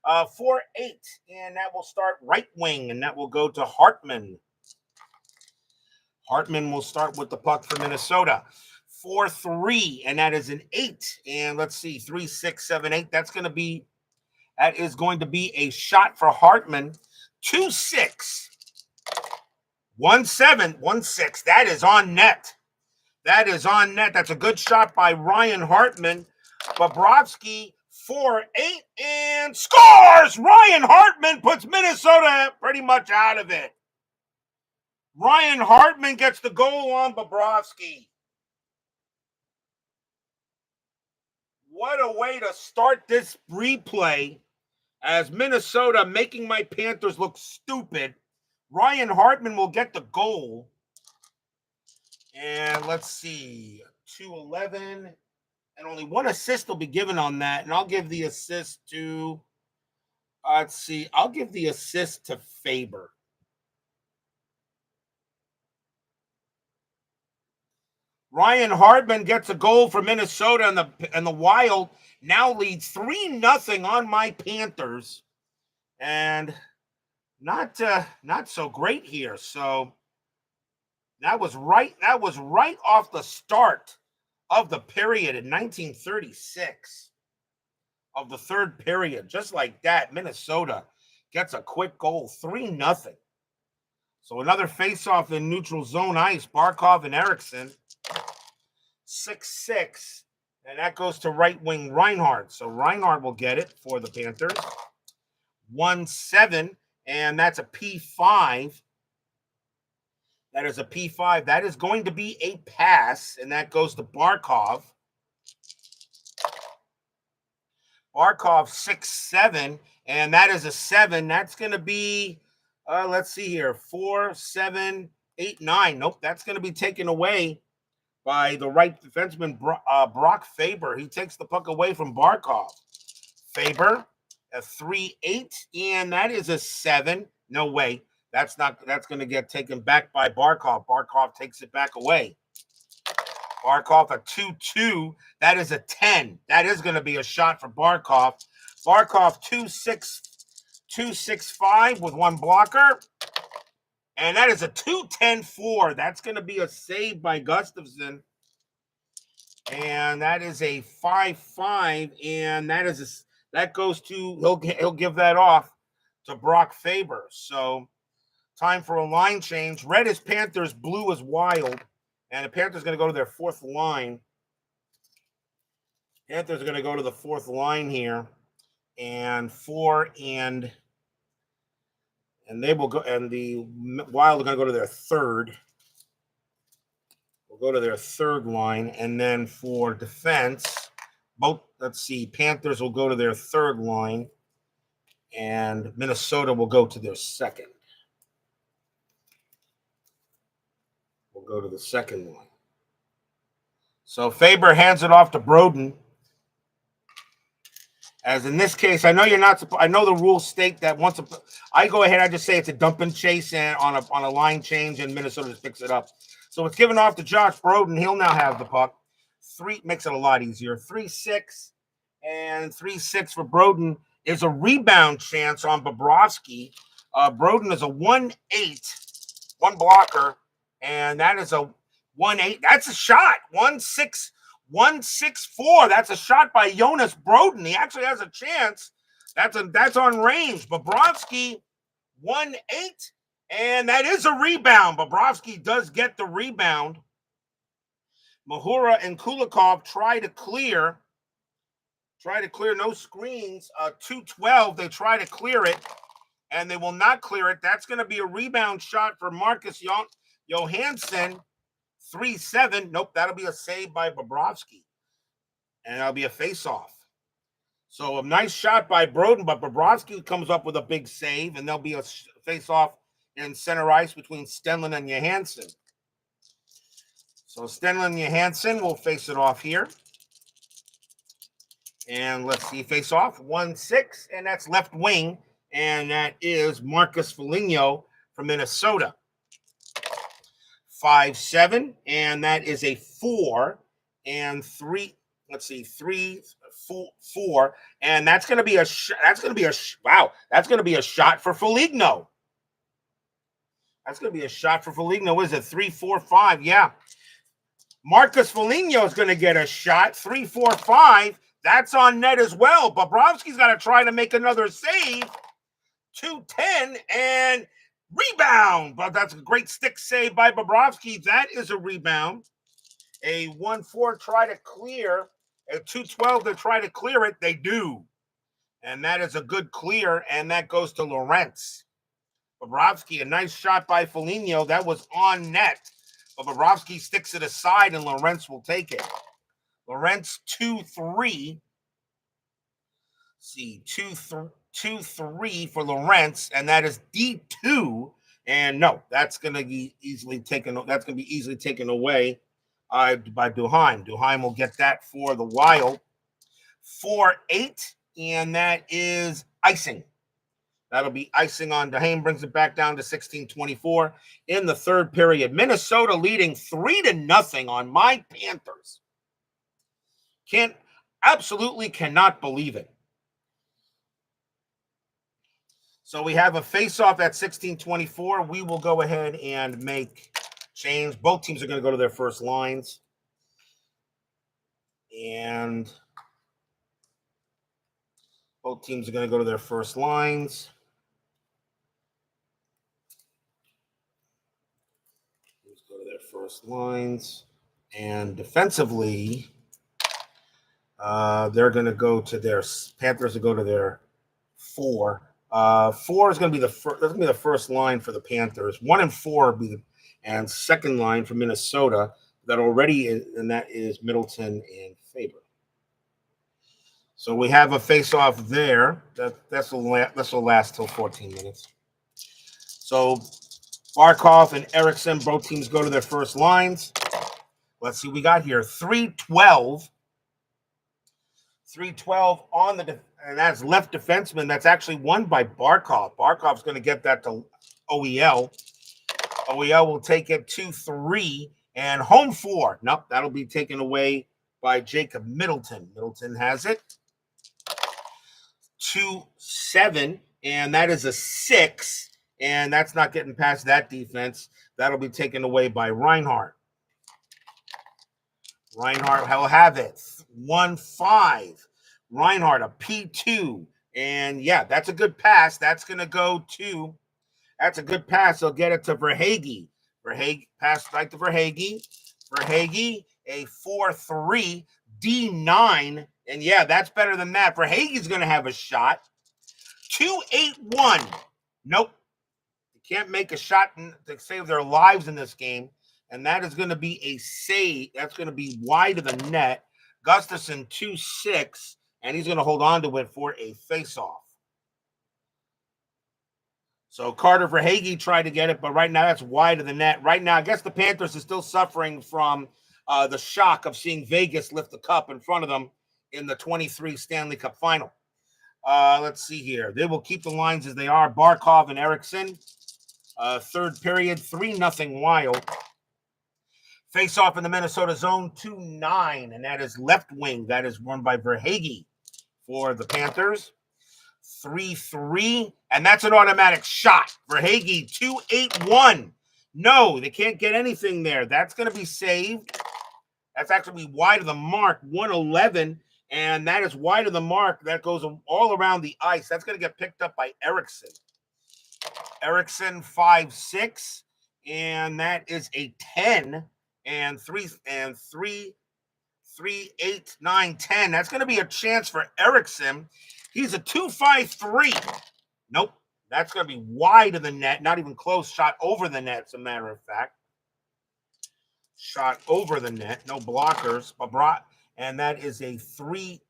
4-8, and that will start right wing, and that will go to Hartman. Hartman will start with the puck for Minnesota. 4-3, and that is an 8. And let's see, 3, 6, 7, 8. That is going to be a shot for Hartman. 2-6. 1-7, 1-6. That is on net. That's a good shot by Ryan Hartman. Bobrovsky, 4-8, and scores! Ryan Hartman puts Minnesota pretty much out of it. Ryan Hartman gets the goal on Bobrovsky. What a way to start this replay, as Minnesota making my Panthers look stupid. Ryan Hartman will get the goal. And let's see, 2-11. And only one assist will be given on that. And I'll give the assist to, I'll give the assist to Faber. Ryan Hartman gets a goal for Minnesota, and the Wild now leads 3-0 on my Panthers. And not so great here. So that was right off the start of the period in 1936 of the third period. Just like that, Minnesota gets a quick goal, 3-0. So another face-off in neutral zone ice, Barkov and Eriksson. 6-6, and that goes to right wing Reinhardt. So Reinhardt will get it for the Panthers. 1-7, and that's a P5. That is a P5. That is going to be a pass, and that goes to Barkov. Barkov, 6-7, and that is a 7. That's going to be, let's see here, 4, 7, 8, 9. Nope, that's going to be taken away by the right defenseman, Brock Faber. He takes the puck away from Barkov. Faber, a 3-8, and that is a 7. No way. That's going to get taken back by Barkov. Barkov takes it back away. Barkov, a 2-2. That is a 10. That is going to be a shot for Barkov. Barkov, 2-6-5 with one blocker. And that is a 2-10-4. That's going to be a save by Gustafsson. And that is a 5-5, and that goes to he'll give that off to Brock Faber. So time for a line change. Red is Panthers, blue is Wild, and the Panthers are going to go to their fourth line. Panthers are going to go to the fourth line here, and they will go, and the Wild are going to go to their third. We'll go to their third line, and then for defense, Panthers will go to their third line, and Minnesota will go to their second. We'll go to the second line. So Faber hands it off to Broden. As in this case, I know you're not. I know the rules state that I go ahead, I just say it's a dump and chase and on a line change, and Minnesota just picks it up. So it's given off to Josh Broden. He'll now have the puck. Makes it a lot easier. 3-6 and 3-6 for Broden is a rebound chance on Bobrovsky. Broden is a 1-8, one blocker, and that is a 1-8. That's a shot. 1-6. 1-6-4. That's a shot by Jonas Broden. He actually has a chance. That's on range. Bobrovsky 1-8, and that is a rebound. Bobrovsky does get the rebound. Mahura and Kulikov try to clear no screens. 2-12. They try to clear it, and they will not clear it. That's going to be a rebound shot for Marcus Johansson. 3-7. Nope, that'll be a save by Bobrovsky. And that'll be a face-off. So a nice shot by Broden, but Bobrovsky comes up with a big save, and there'll be a face-off in center ice between Stenlund and Johansson. So Stenlund and Johansson will face it off here. And let's see, face-off. 1-6, and that's left wing. And that is Marcus Foligno from Minnesota. 5-7, and that is a 4 and 3. Let's see, 3-4, and that's going to be a shot for Foligno. That's going to be a shot for Foligno. Is it 3-4-5? Yeah. Marcus Foligno is going to get a shot. 3-4-5. That's on net as well. Bobrovsky's got to try to make another save. 2-10 and rebound, but that's a great stick save by Bobrovsky. That is a rebound. A 1-4 try to clear. A 2-12 to try to clear it. They do. And that is a good clear, and that goes to Lorentz. Bobrovsky, a nice shot by Foligno. That was on net. But Bobrovsky sticks it aside, and Lorentz will take it. Lorentz 2-3. See, 2-3 for Lorentz, and that is D2. And no, that's going to be easily taken. That's going to be easily taken away by Duheim. Duheim will get that for the Wild. 4-8, and that is icing. That'll be icing on Duheim. Brings it back down to 16-24 in the third period. Minnesota leading 3-0 on my Panthers. Absolutely cannot believe it. So we have a face-off at 16-24. We will go ahead and make change. Both teams are going to go to their first lines. And both teams are going to go to their first lines. Let's go to their first lines. And defensively, they're going to go to their Panthers will go to their 4. 4 is going to be the first. That's going to be the first line for the Panthers. 1 and 4 will be and second line for Minnesota. That already is, and that is Middleton and Faber. So we have a face-off there. This will last till 14 minutes. So Barkov and Eriksson, both teams go to their first lines. Let's see what we got here. 3-12. 3-12 on and that's left defenseman. That's actually won by Barkov. Barkov's going to get that to OEL. OEL will take it 2-3 and home 4. Nope, that'll be taken away by Jacob Middleton. Middleton has it. 2-7, and that is a 6, and that's not getting past that defense. That'll be taken away by Reinhart. Reinhardt will have it. 1-5. Reinhardt, a P2. And yeah, that's a good pass. That's going to go to, that's a good pass. They'll get it to Verhaeghe. Verhaeghe, pass right to Verhaeghe. Verhaeghe, a 4-3, D9. And yeah, that's better than that. Verhaeghe's going to have a shot. 2-8-1. Nope. You can't make a shot to save their lives in this game. And that is going to be a save. That's going to be wide of the net. Gustafson 2-6, and he's going to hold on to it for a face-off. So Carter Verhaeghe tried to get it, but right now that's wide of the net. Right now, I guess the Panthers are still suffering from the shock of seeing Vegas lift the cup in front of them in the 23 Stanley Cup final. Let's see here. They will keep the lines as they are. Barkov and Eriksson. Third period, 3-0 Wild. Face off in the Minnesota zone, 2-9, and that is left wing. That is run by Verhaeghe for the Panthers. 3-3, and that's an automatic shot. Verhaeghe, 2-8-1. No, they can't get anything there. That's going to be saved. That's actually wide of the mark, 1-11, and that is wide of the mark. That goes all around the ice. That's going to get picked up by Eriksson. Eriksson, 5-6, and that is a 10. And 3, 8, 9, 10. That's going to be a chance for Eriksson. He's a 2-5-3. Nope. That's going to be wide of the net. Not even close. Shot over the net, as a matter of fact. Shot over the net. No blockers. And that is a 3.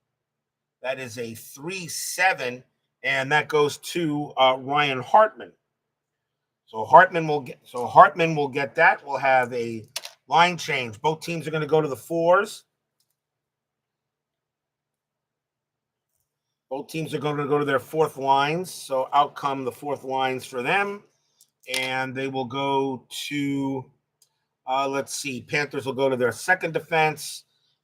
That is a 3-7. And that goes to Ryan Hartman. So Hartman will get that. We'll have a line change. Both teams are going to go to the 4s. Both teams are going to go to their 4th lines. So out come the 4th lines for them. And they will go to, let's see, Panthers will go to their 2nd defense.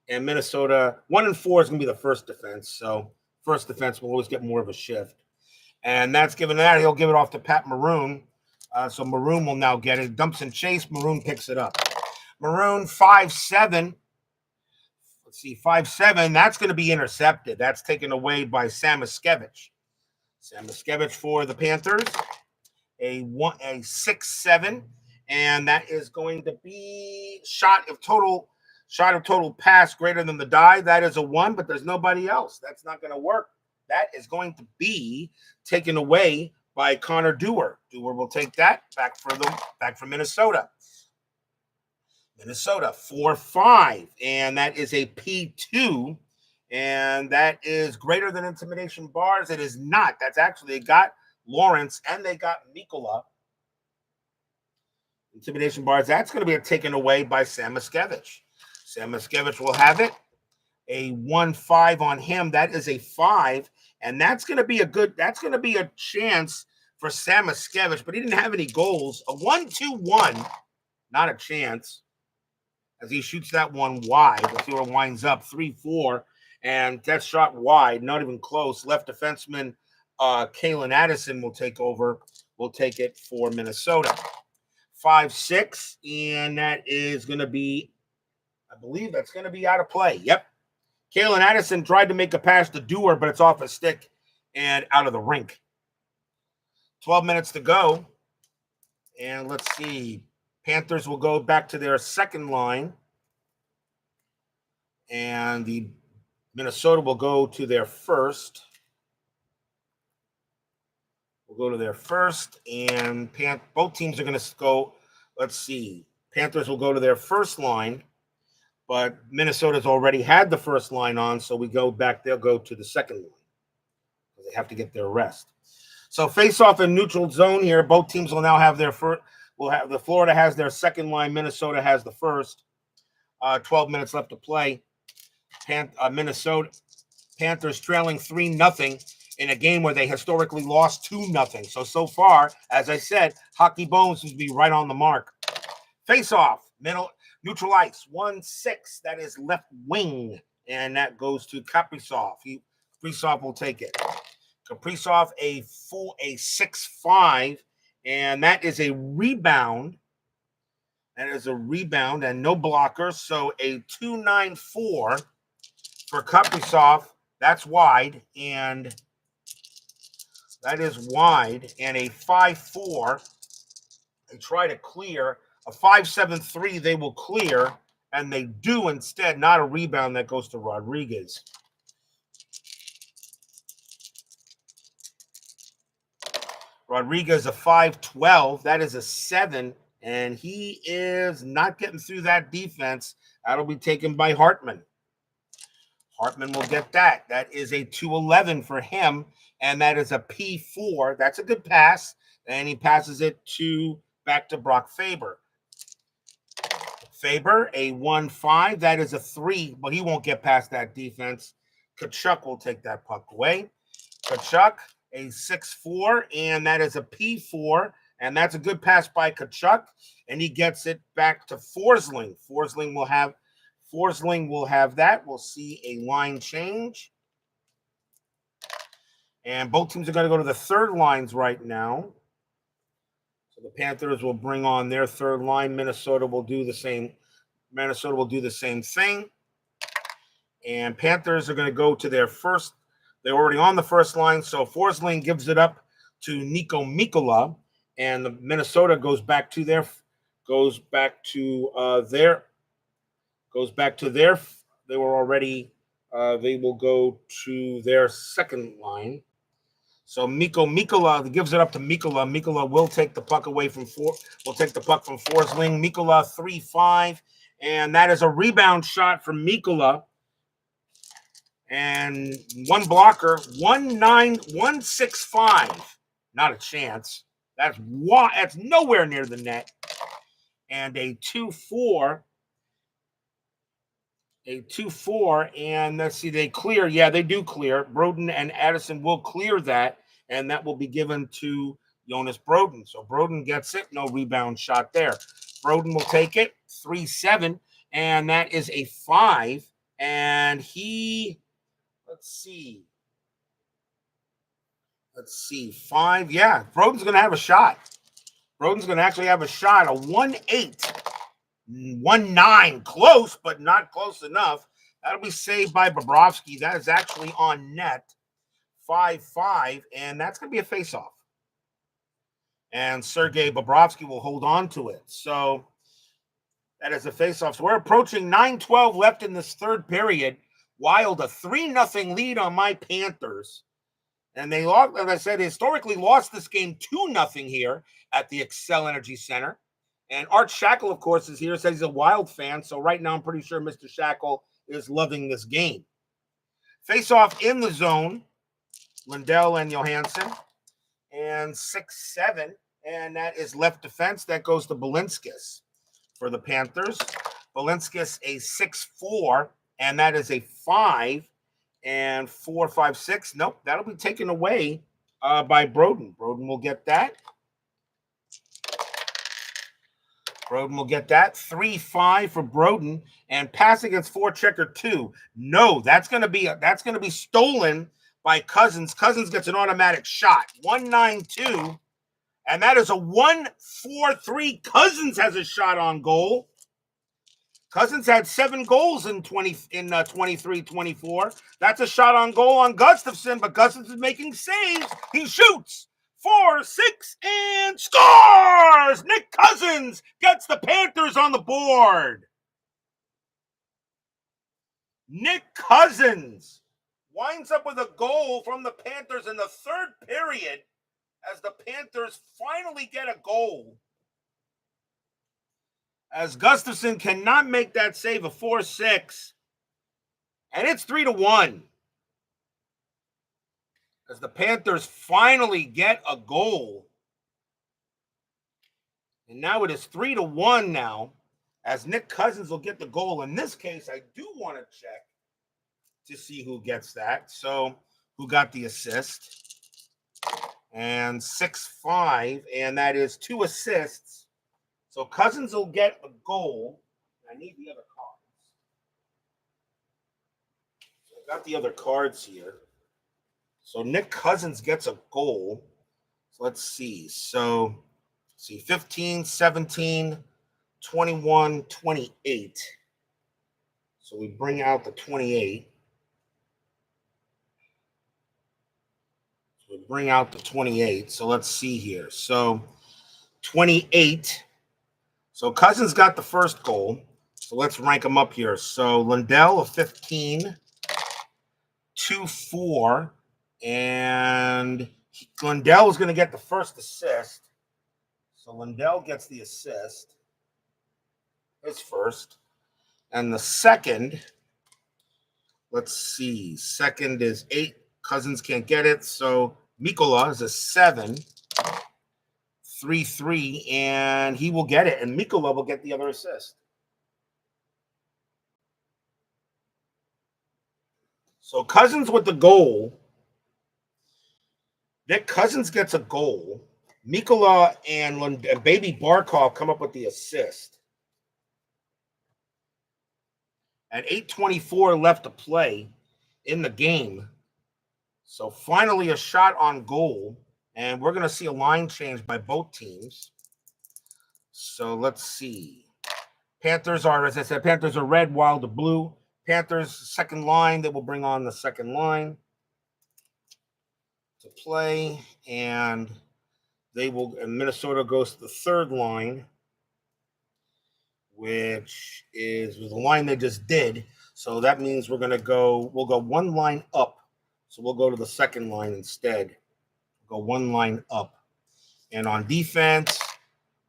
And Minnesota, 1 and 4 is going to be the 1st defense. So 1st defense will always get more of a shift. And that's given that. He'll give it off to Pat Maroon. So Maroon will now get it. Dumps and chase. Maroon picks it up. Maroon, 5-7. Let's see, 5-7. That's going to be intercepted. That's taken away by Samoskevich. Samoskevich for the Panthers. A 6-7. And that is going to be shot of total pass greater than the die. That is a 1, but there's nobody else. That's not going to work. That is going to be taken away by Connor Dewar. Dewar will take that back for Minnesota. Minnesota, 4-5, and that is a P2, and that is greater than intimidation bars. It is not. That's actually, they got Lawrence and they got Mikola. Intimidation bars, that's going to be taken away by Samoskevich. Samoskevich will have it. A 1-5 on him. That is a 5, and that's going to be a chance for Samoskevich, but he didn't have any goals. A 1-2-1, not a chance. As he shoots that one wide. Let's see where it winds up. 3-4. And that shot wide, not even close. Left defenseman Kalen Addison will take over. Will take it for Minnesota. 5-6. And that is going to be, I believe that's going to be out of play. Yep. Kalen Addison tried to make a pass to Dewar, but it's off a stick and out of the rink. 12 minutes to go. And let's see. Panthers will go back to their 2nd line. And the Minnesota will go to their 1st. We'll go to their 1st. And both teams are going to go, let's see. Panthers will go to their 1st line. But Minnesota's already had the 1st line on, so we go back. They'll go to the 2nd line. They have to get their rest. So face-off in neutral zone here. Both teams will now have their first. The Florida has their 2nd line. Minnesota has the 1st. 12 minutes left to play. Minnesota Panthers trailing 3-0 in a game where they historically lost 2-0. So far, as I said, Hockey Bones seems to be right on the mark. Face-off, neutral ice, 1-6. That is left wing, and that goes to Kaprizov. Kaprizov will take it. Kaprizov, a 6-5, and that is a rebound. That is a rebound and no blocker. So a 294 for Kaprizov. That's wide. And that is wide. And a 5-4. They try to clear. A 5-7-3 they will clear. And they do instead. Not a rebound that goes to Rodriguez. Rodriguez a 5-12. That is a 7. And he is not getting through that defense. That'll be taken by Hartman. Hartman will get that. That is a 2-11 for him. And that is a P4. That's a good pass. And he passes it back to Brock Faber. Faber, a 1-5. That is a 3, but he won't get past that defense. Tkachuk will take that puck away. Tkachuk, a 6-4, and that is a P4. And that's a good pass by Tkachuk. And he gets it back to Forsling. Forsling will have that. We'll see a line change. And both teams are going to go to the third lines right now. So the Panthers will bring on their third line. Minnesota will do the same. Minnesota will do the same thing. And Panthers are going to go to their first. They're already on the first line. So Forsling gives it up to Nico Mikkola. And the Minnesota goes back to their. They were already. They will go to their second line. So Mikkola gives it up to Mikkola. Mikkola will take the puck away from will take the puck from Forsling. Mikkola 3-5, and that is a rebound shot from Mikkola. And one blocker, 1-9-1-6-5. Not a chance. That's nowhere near the net. And a 2-4. A 2-4, and let's see, they clear. Yeah, they do clear. Broden and Addison will clear that, and that will be given to Jonas Broden. So Broden gets it. No rebound shot there. Broden will take it. 3-7, and that is a 5. And let's see, 5. Yeah, Broden's going to have a shot. Broden's going to actually have a shot. A 1-8. 1-9, close, but not close enough. That'll be saved by Bobrovsky. That is actually on net. 5-5, and that's going to be a face-off. And Sergei Bobrovsky will hold on to it. So that is a face-off. So we're approaching 9:12 left in this third period. Wild, a 3-0 lead on my Panthers. And they, as I said, historically lost this game 2-0 here at the Xcel Energy Center. And Art Shackle, of course, is here. Says he's a Wild fan. So right now, I'm pretty sure Mr. Shackle is loving this game. Face-off in the zone. Lindell and Johansson. And 6-7. And that is left defense. That goes to Balinskis for the Panthers. Balinskis, a 6-4. And that is a 5. And 4-5-6. Nope, that'll be taken away by Broden. Broden will get that. Broden will get that. 3-5 for Broden, and pass against forechecker 2. No, that's going to be stolen by Cousins. Cousins gets an automatic shot. 1-9-2, and that is a 1-4-3. Cousins has a shot on goal. Cousins had 7 goals in 23-24. That's a shot on goal on Gustafsson, but Gustafsson is making saves. He shoots. 4-6 and scores! Nick Cousins gets the Panthers on the board. Nick Cousins winds up with a goal from the Panthers in the third period as the Panthers finally get a goal. As Gustafsson cannot make that save, a 4-6. And it's 3-1. As the Panthers finally get a goal. And now it is 3-1 now, as Nick Cousins will get the goal. In this case, I do want to check to see who gets that. So, who got the assist? And 6-5, and that is 2 assists. So Cousins will get a goal. I need the other cards. So I got the other cards here. So Nick Cousins gets a goal. So let's see. 15, 17, 21-28. So we bring out the 28. We bring out the 28. So let's see here. So 28. So Cousins got the first goal. So let's rank them up here. So Lundell, a 15, 2-4. And Lundell is going to get the first assist. So Lundell gets the assist. His first. And the second, let's see. Second is 8. Cousins can't get it. So Mikola is a 7. 3-3, and he will get it. And Mikola will get the other assist. So Cousins with the goal. Nick Cousins gets a goal. Mikola and Baby Barkov come up with the assist. At 8:24 left to play in the game. So finally a shot on goal. And we're going to see a line change by both teams. So let's see. Panthers are, as I said, Panthers are red, Wild are blue. Panthers, second line. They will bring on the second line to play. And they will, and Minnesota goes to the third line, which is the line they just did. So that means we'll go one line up. So we'll go to the second line instead. Go one line up. And on defense,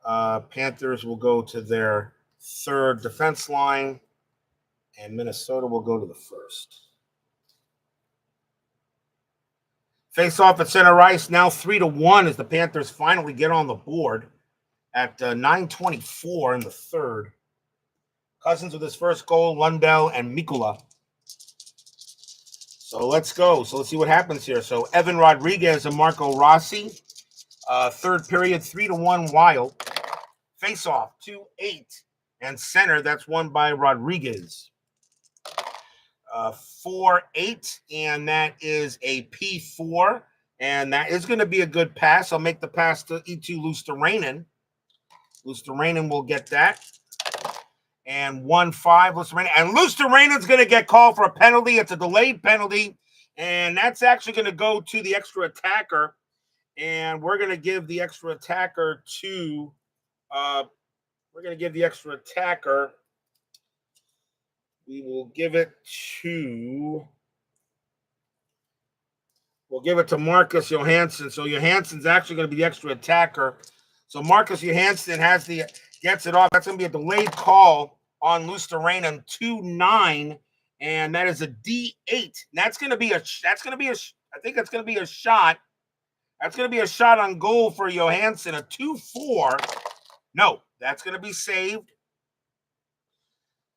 Panthers will go to their third defense line, and Minnesota will go to the first. Face off at center ice, now 3-1 as the Panthers finally get on the board at 9:24 in the third. Cousins with his first goal, Lundell and Mikola. So let's go. So let's see what happens here. So Evan Rodriguez and Marco Rossi. Third period, 3-1 Wild. Face off, 2-8. And center, that's won by Rodriguez. 4-8, and that is a P4. And that is going to be a good pass. I'll make the pass to E2 Luosterainen. Luosterainen will get that. And 1-5, Luosterainen. And Luosterainen's going to get called for a penalty. It's a delayed penalty. And that's actually going to go to the extra attacker. And we're going to give the extra attacker to we will give it to Marcus Johansson. So Johansson's actually going to be the extra attacker. So Marcus Johansson gets it off. That's going to be a delayed call on Luosterainen, 2-9, and that is a D8. And that's going to be a shot. That's going to be a shot on goal for Johansson, a 2-4. No, that's going to be saved.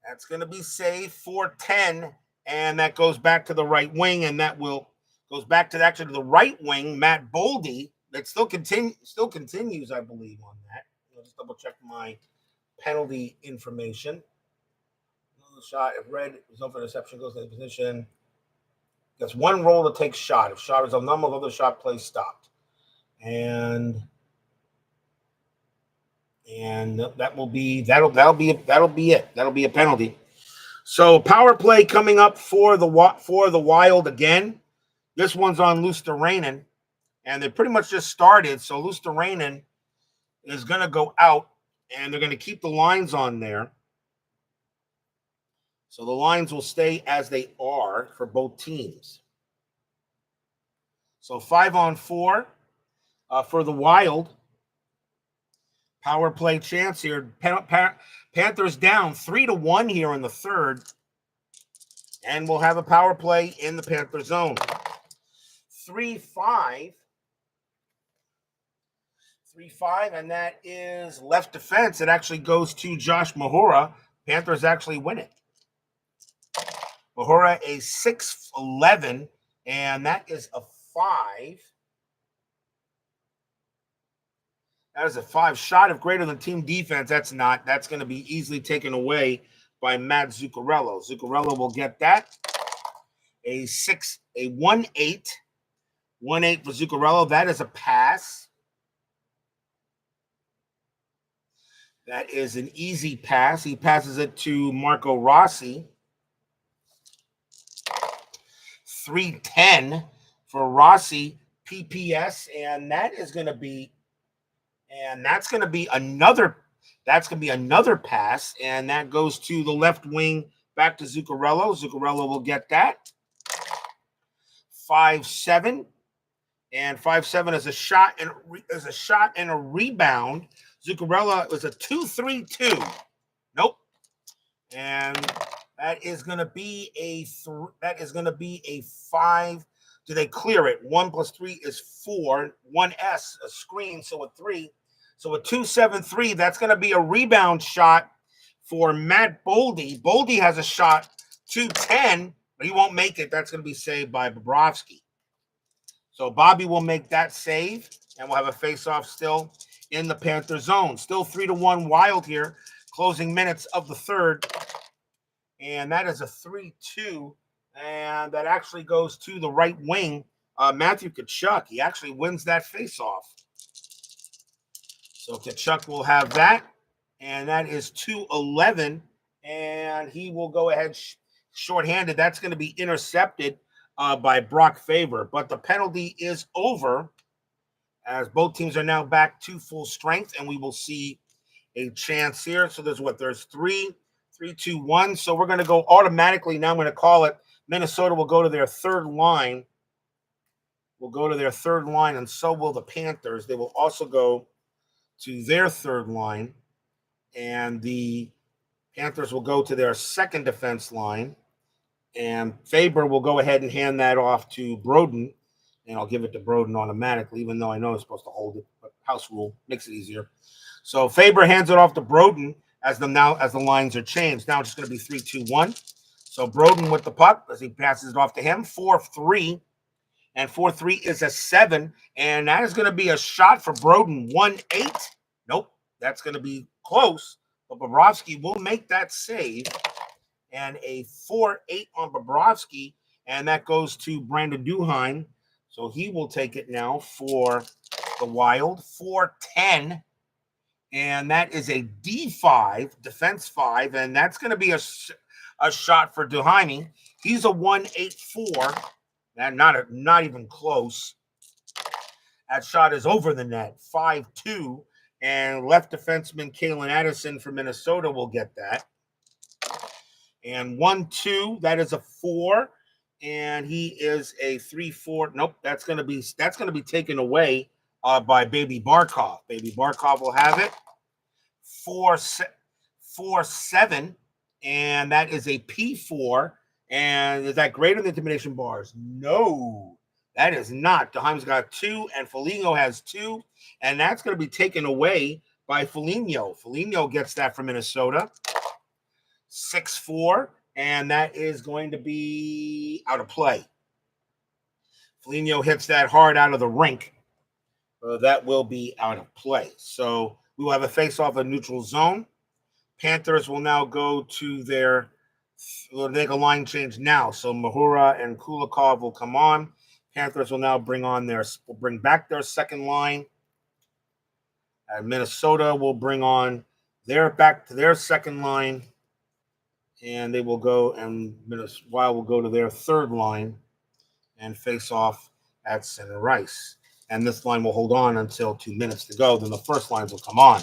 That's going to be saved, 4-10, and that goes back to the right wing, and that goes back to actually the right wing, Matt Boldy. That still continues, I believe, on that. I'll just double check my penalty information. Another shot. If red result for interception goes to the position, gets one roll to take shot. If shot is a number, other shot play stopped, and that'll be it. That'll be a penalty. So power play coming up for the Wild again. This one's on Luosterainen, and they pretty much just started. So Luosterainen is going to go out, and they're going to keep the lines on there. So the lines will stay as they are for both teams. So 5-on-4 for the Wild. Power play chance here. Panthers down 3-1 here in the third. And we'll have a power play in the Panther zone. 3-5. 3-5, and that is left defense. It actually goes to Josh Mahura. Panthers actually win it. Mahura a 6'11", and that is a 5. That is a 5 shot of greater than team defense. That's not. That's going to be easily taken away by Matt Zuccarello. Zuccarello will get that. A 1-8. 1-8 for Zuccarello. That is a pass. That is an easy pass. He passes it to Marco Rossi. 310 for Rossi, PPS, and that's going to be another pass, and that goes to the left wing back to Zuccarello. Zuccarello will get that. 5-7. And 5-7 is a shot and a rebound. Zuccarello was a 2-3-2. Nope. And that is going to be a 5. Do they clear it? 1 + 3 is 4. 1S, a screen, so a 3. So a 2-7-3. That's going to be a rebound shot for Matt Boldy. Boldy has a shot 2-10, but he won't make it. That's going to be saved by Bobrovsky. So Bobby will make that save, and we'll have a face-off still in the Panther zone. Still 3-1 Wild here, closing minutes of the third. And that is a 3-2, and that actually goes to the right wing, Matthew Tkachuk. He actually wins that face-off. So Tkachuk will have that, and that is 2-11, and he will go ahead shorthanded. That's going to be intercepted by Brock Faber, but the penalty is over as both teams are now back to full strength, and we will see a chance here. So there's 3, 2, 1. So we're going to go automatically. Now I'm going to call it. Minnesota will go to their third line. And so will the Panthers. They will also go to their third line, and the Panthers will go to their second defense line. And Faber will go ahead and hand that off to Broden, and I'll give it to Broden automatically, even though I know I'm supposed to hold it. But house rule makes it easier. So Faber hands it off to Broden as the lines are changed. Now it's just going to be 3-2-1. So Broden with the puck as he passes it off to him. 4-3, and 4-3 is a 7, and that is going to be a shot for Broden. 1-8. Nope, that's going to be close, but Bobrovsky will make that save. And a 4-8 on Bobrovsky, and that goes to Brandon Duheim. So he will take it now for the Wild. 4-10, and that is a D5, defense 5, and that's going to be a shot for Duheim. He's a 1-8-4, and not even close. That shot is over the net. 5-2, and left defenseman Kalen Addison from Minnesota will get that. And 1-2, that is a 4, and he is a 3-4. Nope, that's gonna be taken away by Baby Barkov. Baby Barkov will have it. 4-7, and that is a P4. And is that greater than intimidation bars? No, that is not. Duheim's got 2, and Foligno has 2, and that's going to be taken away by Foligno. Foligno gets that from Minnesota. 6-4, and that is going to be out of play. Foligno hits that hard out of the rink. That will be out of play. So we will have a face-off in neutral zone. Panthers will now go to they'll make a line change now. So Mahura and Kulikov will come on. Panthers will now bring back their second line. And Minnesota will bring on back to their second line. And they will go, and Wild will go to their third line and face off at center ice. And this line will hold on until 2 minutes to go. Then the first lines will come on,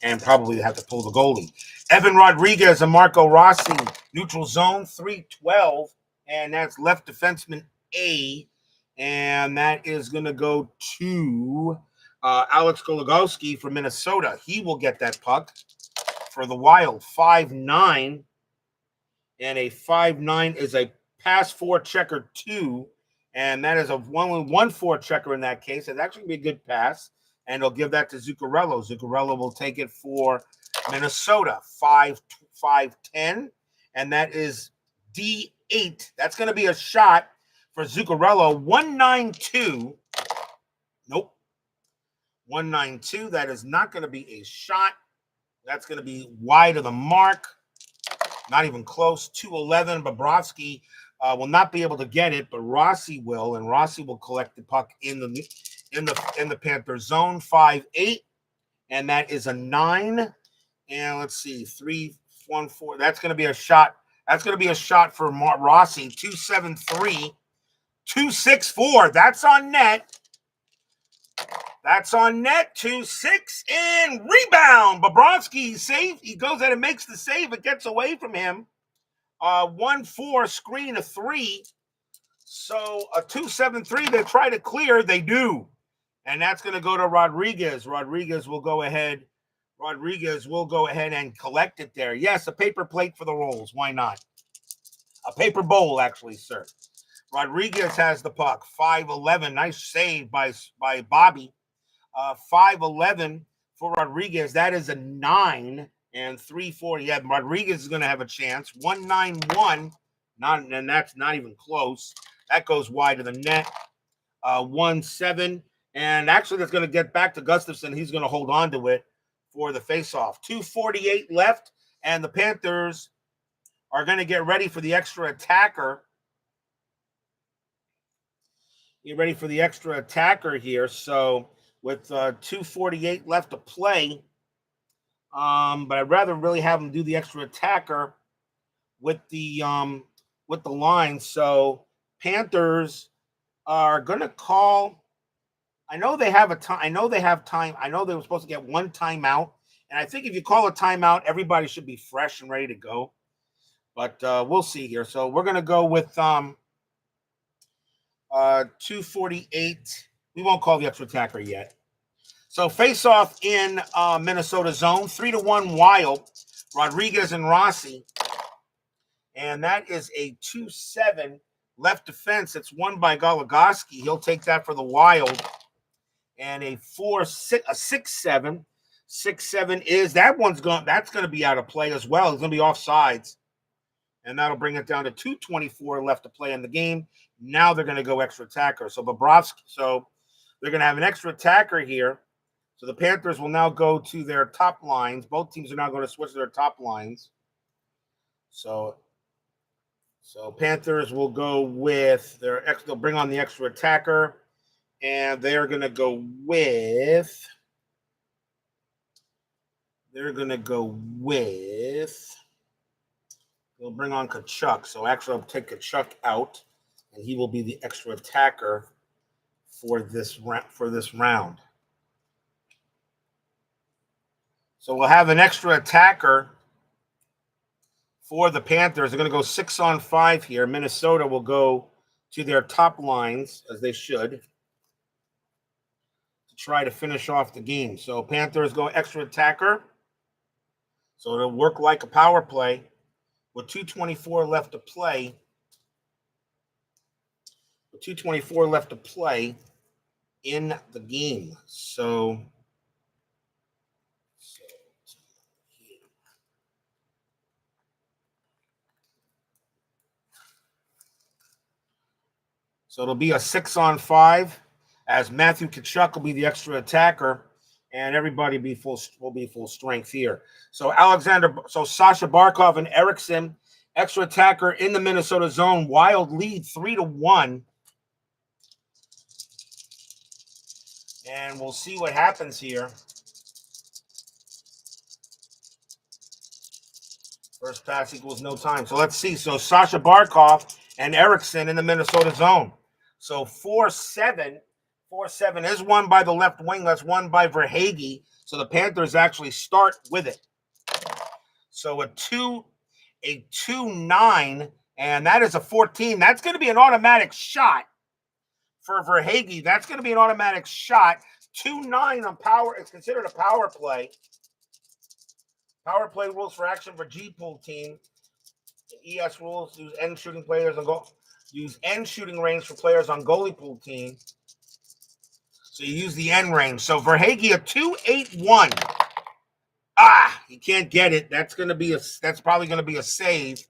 and probably have to pull the goalie. Evan Rodriguez and Marco Rossi, neutral zone, 3-12, and that's left defenseman A, and that is going to go to Alex Goligoski from Minnesota. He will get that puck for the Wild. 5-9. And a 5-9 is a pass 4 checker 2, and that is a 1-4 checker in that case. It's actually going to be a good pass, and they'll give that to Zuccarello. Zuccarello will take it for Minnesota. 5-10, and that is D8. That's going to be a shot for Zuccarello. 1-9-2. Nope. 1-9-2. That is not going to be a shot. That's going to be wide of the mark. Not even close. 2-11. Bobrovsky will not be able to get it, but Rossi will, and Rossi will collect the puck in the Panther zone. 5-8, and that is a 9. And let's see, 3-1-4. That's going to be a shot. That's going to be a shot for Rossi. 2-7-3. 2-6-4. That's on net. That's on net. 2-6 and rebound. Bobrovsky safe. He goes out and makes the save. It gets away from him. 1-4 screen, a 3. So a 2-7-3. They try to clear. They do. And that's going to go to Rodriguez. Rodriguez will go ahead and collect it there. Yes, a paper plate for the Rolls. Why not? A paper bowl, actually, sir. Rodriguez has the puck. 5-11. Nice save by Bobby. 5-11 for Rodriguez. That is a 9 and 3-4. Yeah, Rodriguez is going to have a chance. 1-9-1. And that's not even close. That goes wide of the net. 1-7. And actually, that's going to get back to Gustafson. He's going to hold on to it for the faceoff. 2:48 left, and the Panthers are going to get ready for the extra attacker. Get ready for the extra attacker here. So with 2:48 left to play, but I'd rather really have them do the extra attacker with the line. So Panthers are going to call. I know they have time. I know they have time. I know they were supposed to get one timeout. And I think if you call a timeout, everybody should be fresh and ready to go. But we'll see here. So we're going to go with 2:48. We won't call the extra attacker yet. So face-off in Minnesota zone. 3-1 Wild. Rodriguez and Rossi. And that is a 2-7 left defense. It's won by Goligoski. He'll take that for the Wild. And a 6-7. 6-7 is that one's going. That's going to be out of play as well. It's going to be offsides, and that'll bring it down to 2:24 left to play in the game. Now they're going to go extra attacker. So Bobrovsky. So they're going to have an extra attacker here. So the Panthers will now go to their top lines. Both teams are now going to switch their top lines. So Panthers will go with their they'll bring on the extra attacker. And they're going to go with. They'll bring on Tkachuk. So actually, I'll take Tkachuk out, and he will be the extra attacker for this round. So we'll have an extra attacker for the Panthers. They're going to go 6-on-5 here. Minnesota will go to their top lines, as they should, try to finish off the game. So Panthers go extra attacker. So it'll work like a power play with 2:24 left to play. With 2:24 left to play in the game. So it'll be a 6-on-5. As Matthew Tkachuk will be the extra attacker, and everybody will be full strength here. So Sasha Barkov and Eriksson, extra attacker in the Minnesota zone. Wild lead 3-1. And we'll see what happens here. First pass equals no time. So let's see. So Sasha Barkov and Eriksson in the Minnesota zone. So 4-7. 4-7 is won by the left wing. That's won by Verhaeghe. So the Panthers actually start with it. So a 2-9, and that is a 14. That's going to be an automatic shot for Verhaeghe. That's going to be an automatic shot. 2-9 on power. It's considered a power play. Power play rules for action for G pool team. ES rules use end shooting players on goal. Use end shooting range for players on goalie pool team. So you use the end range. So Verhaeghe a 2-8-1. He can't get it. That's probably going to be a save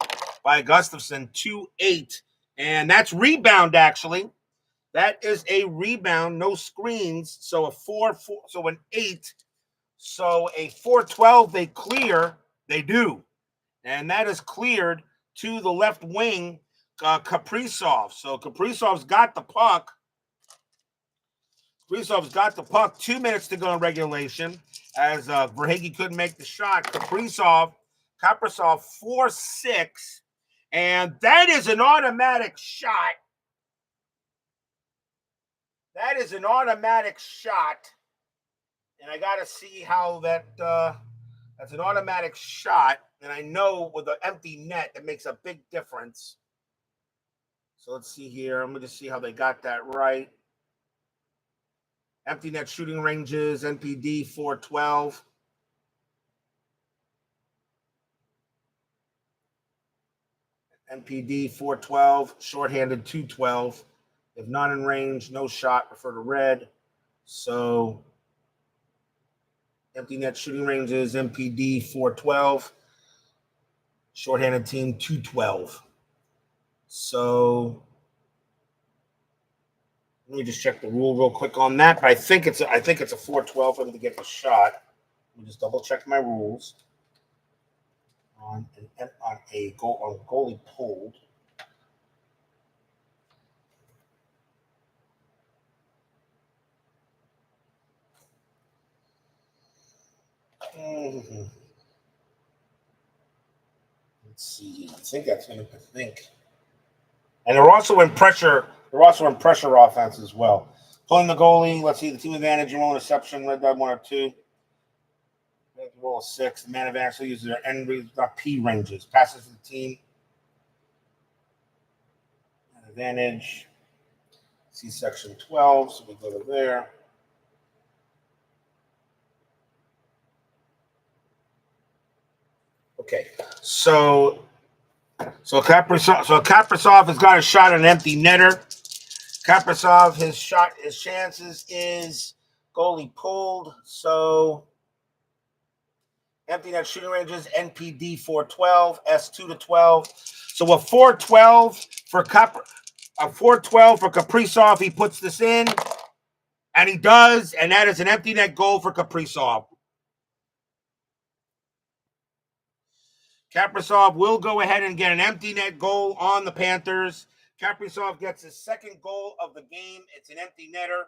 by Gustafson. 2-8. And that's rebound, actually. That is a rebound, no screens. So a 4-4, so an 8. So a 4-12, they clear. They do. And that is cleared to the left wing, Kaprizov. So Kaprizov's got the puck. Kaprizov's got the puck. 2 minutes to go in regulation. As Verhaeghe couldn't make the shot. Kaprizov 4-6. And that is an automatic shot. That is an automatic shot. And I got to see how that's an automatic shot. And I know with an empty net, that makes a big difference. So let's see here. I'm going to see how they got that right. Empty net shooting ranges, NPD 412. NPD 412, shorthanded 212. If not in range, no shot, refer to red. So empty net shooting ranges, NPD 412, shorthanded team 212. So let me just check the rule real quick on that. But I think it's a 412 for them to get the shot. Let me just double check my rules on a goalie pulled. Let's see. I think that's going to. And they're also in pressure. They're also in pressure offense as well. Pulling the goalie. Let's see. The team advantage. Roll interception. Led by 1 or 2. Roll a 6. The man advantage uses their P ranges. Passes to the team. Advantage. See section 12. So we go to there. Okay. So Kaprizov has got a shot at an empty netter. Kaprizov, his chances is goalie pulled. So empty net shooting ranges, NPD 412, S2 to 12. So a 412 for Kaprizov. He puts this in, and he does, and that is an empty net goal for Kaprizov. Kaprizov will go ahead and get an empty net goal on the Panthers. Kaprizov gets his second goal of the game. It's an empty netter.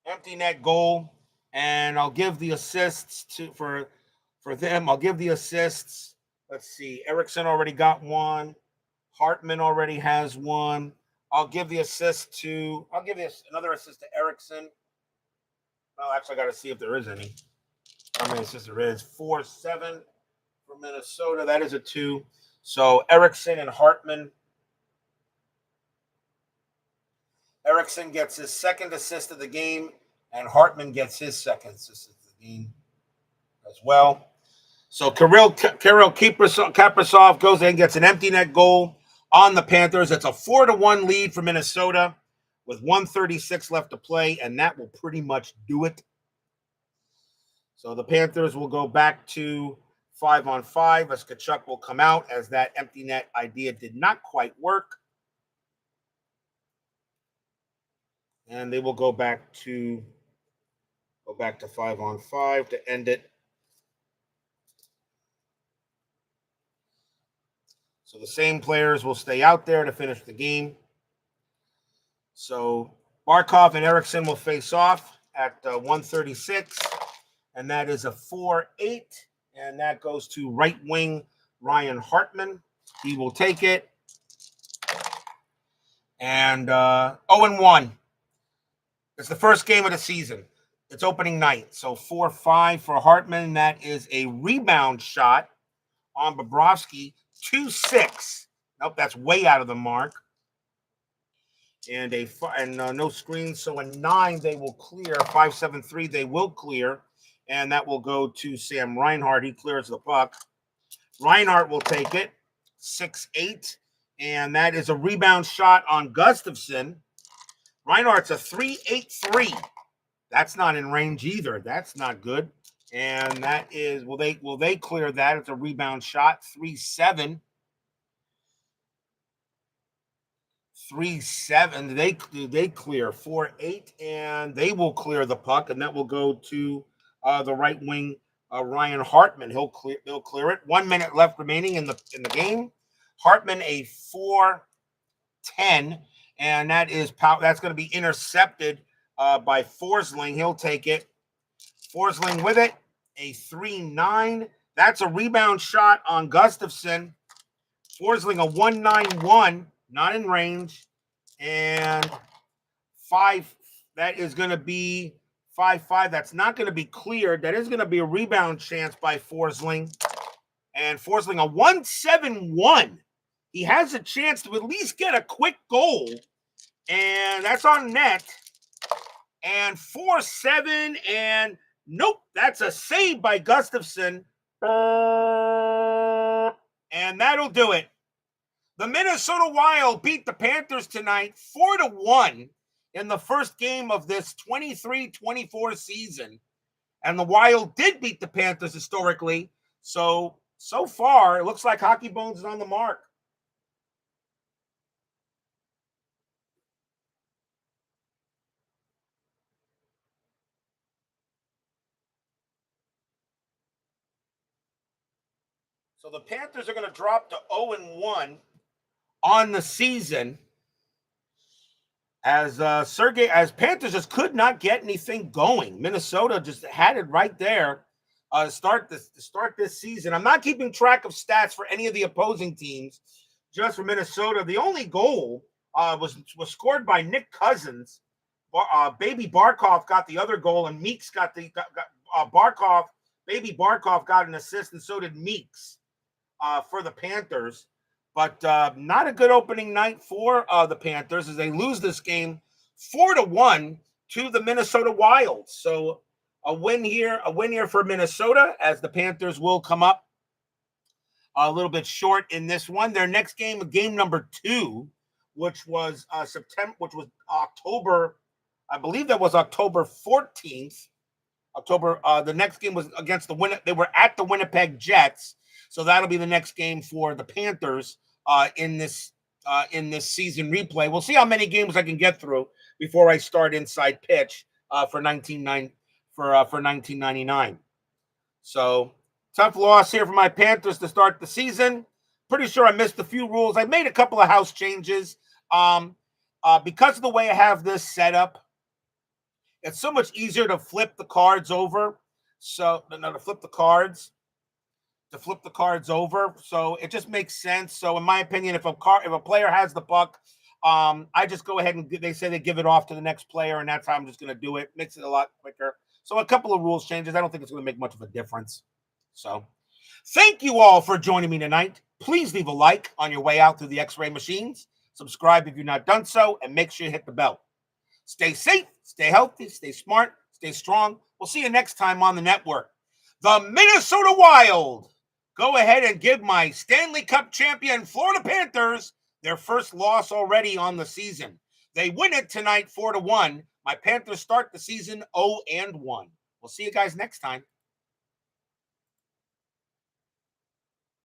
Empty net goal. And I'll give the assists for them. I'll give the assists. Let's see. Erickson already got one. Hartman already has one. I'll give another assist to Erickson. Well, actually, I got to see if there is any. How many assists there is? 4-7 for Minnesota. That is a 2. So Erickson and Hartman. Erickson gets his second assist of the game, and Hartman gets his second assist of the game as well. So Kirill Kaprizov goes in and gets an empty net goal on the Panthers. It's a 4-1 lead for Minnesota with 1:36 left to play, and that will pretty much do it. So the Panthers will go back to 5-on-5 as Tkachuk will come out, as that empty net idea did not quite work. And they will go back to 5-on-5 to end it. So the same players will stay out there to finish the game. So Barkov and Erickson will face off at 1:36, and that is a 4-8, and that goes to right wing Ryan Hartman. He will take it. And 0-1. It's the first game of the season. It's opening night. So 4-5 for Hartman. That is a rebound shot on Bobrovsky. 2-6. Nope, that's way out of the mark. And no screens. So a 9 they will clear. 5-7-3 they will clear. And that will go to Sam Reinhart. He clears the puck. Reinhart will take it. 6-8. And that is a rebound shot on Gustafsson. Reinhardt's a 3-8-3. That's not in range either. That's not good. And that is, will they clear that? It's a rebound shot. 3-7. 3-7. They clear 4-8, and they will clear the puck, and that will go to the right wing Ryan Hartman. He'll clear it. 1 minute left remaining in the game. Hartman a 4 10, and that's going to be intercepted by Forsling. He'll take it. Forsling with it, a 3-9. That's a rebound shot on Gustafson. Forsling a 1-9-1, not in range, and 5. That is going to be 5-5. That's not going to be cleared. That is going to be a rebound chance by Forsling. And Forsling a 1-7-1. He has a chance to at least get a quick goal. And that's on net. And 4-7. And nope, that's a save by Gustafson. And that'll do it. The Minnesota Wild beat the Panthers tonight 4-1 in the first game of this 23-24 season. And the Wild did beat the Panthers historically. So far, it looks like Hockey Bones is on the mark. So the Panthers are going to drop to 0-1 on the season as Panthers just could not get anything going. Minnesota just had it right there to start this season. I'm not keeping track of stats for any of the opposing teams, just for Minnesota. The only goal was scored by Nick Cousins. Baby Barkov got the other goal, and Meeks got Barkov. Baby Barkov got an assist, and so did Meeks for the Panthers. But not a good opening night for the Panthers as they lose this game 4-1 to the Minnesota Wild. So a win here for Minnesota, as the Panthers will come up a little bit short in this one. Their next game, game number 2, which was October, I believe that was October 14th. The next game was against they were at the Winnipeg Jets. So that'll be the next game for the Panthers in this season replay. We'll see how many games I can get through before I start Inside Pitch for 1999. So tough loss here for my Panthers to start the season. Pretty sure I missed a few rules. I made a couple of house changes because of the way I have this set up. It's so much easier to flip the cards over. To flip the cards over. So it just makes sense. So in my opinion, if a player has the puck, I just go ahead and they say they give it off to the next player, and that's how I'm just going to do it. Makes it a lot quicker. So a couple of rules changes. I don't think it's going to make much of a difference. So thank you all for joining me tonight. Please leave a like on your way out through the X-ray machines. Subscribe if you've not done so, and make sure you hit the bell. Stay safe, stay healthy, stay smart, stay strong. We'll see you next time on the network. The Minnesota Wild go ahead and give my Stanley Cup champion Florida Panthers their first loss already on the season. They win it tonight 4-1. My Panthers start the season 0-1. We'll see you guys next time.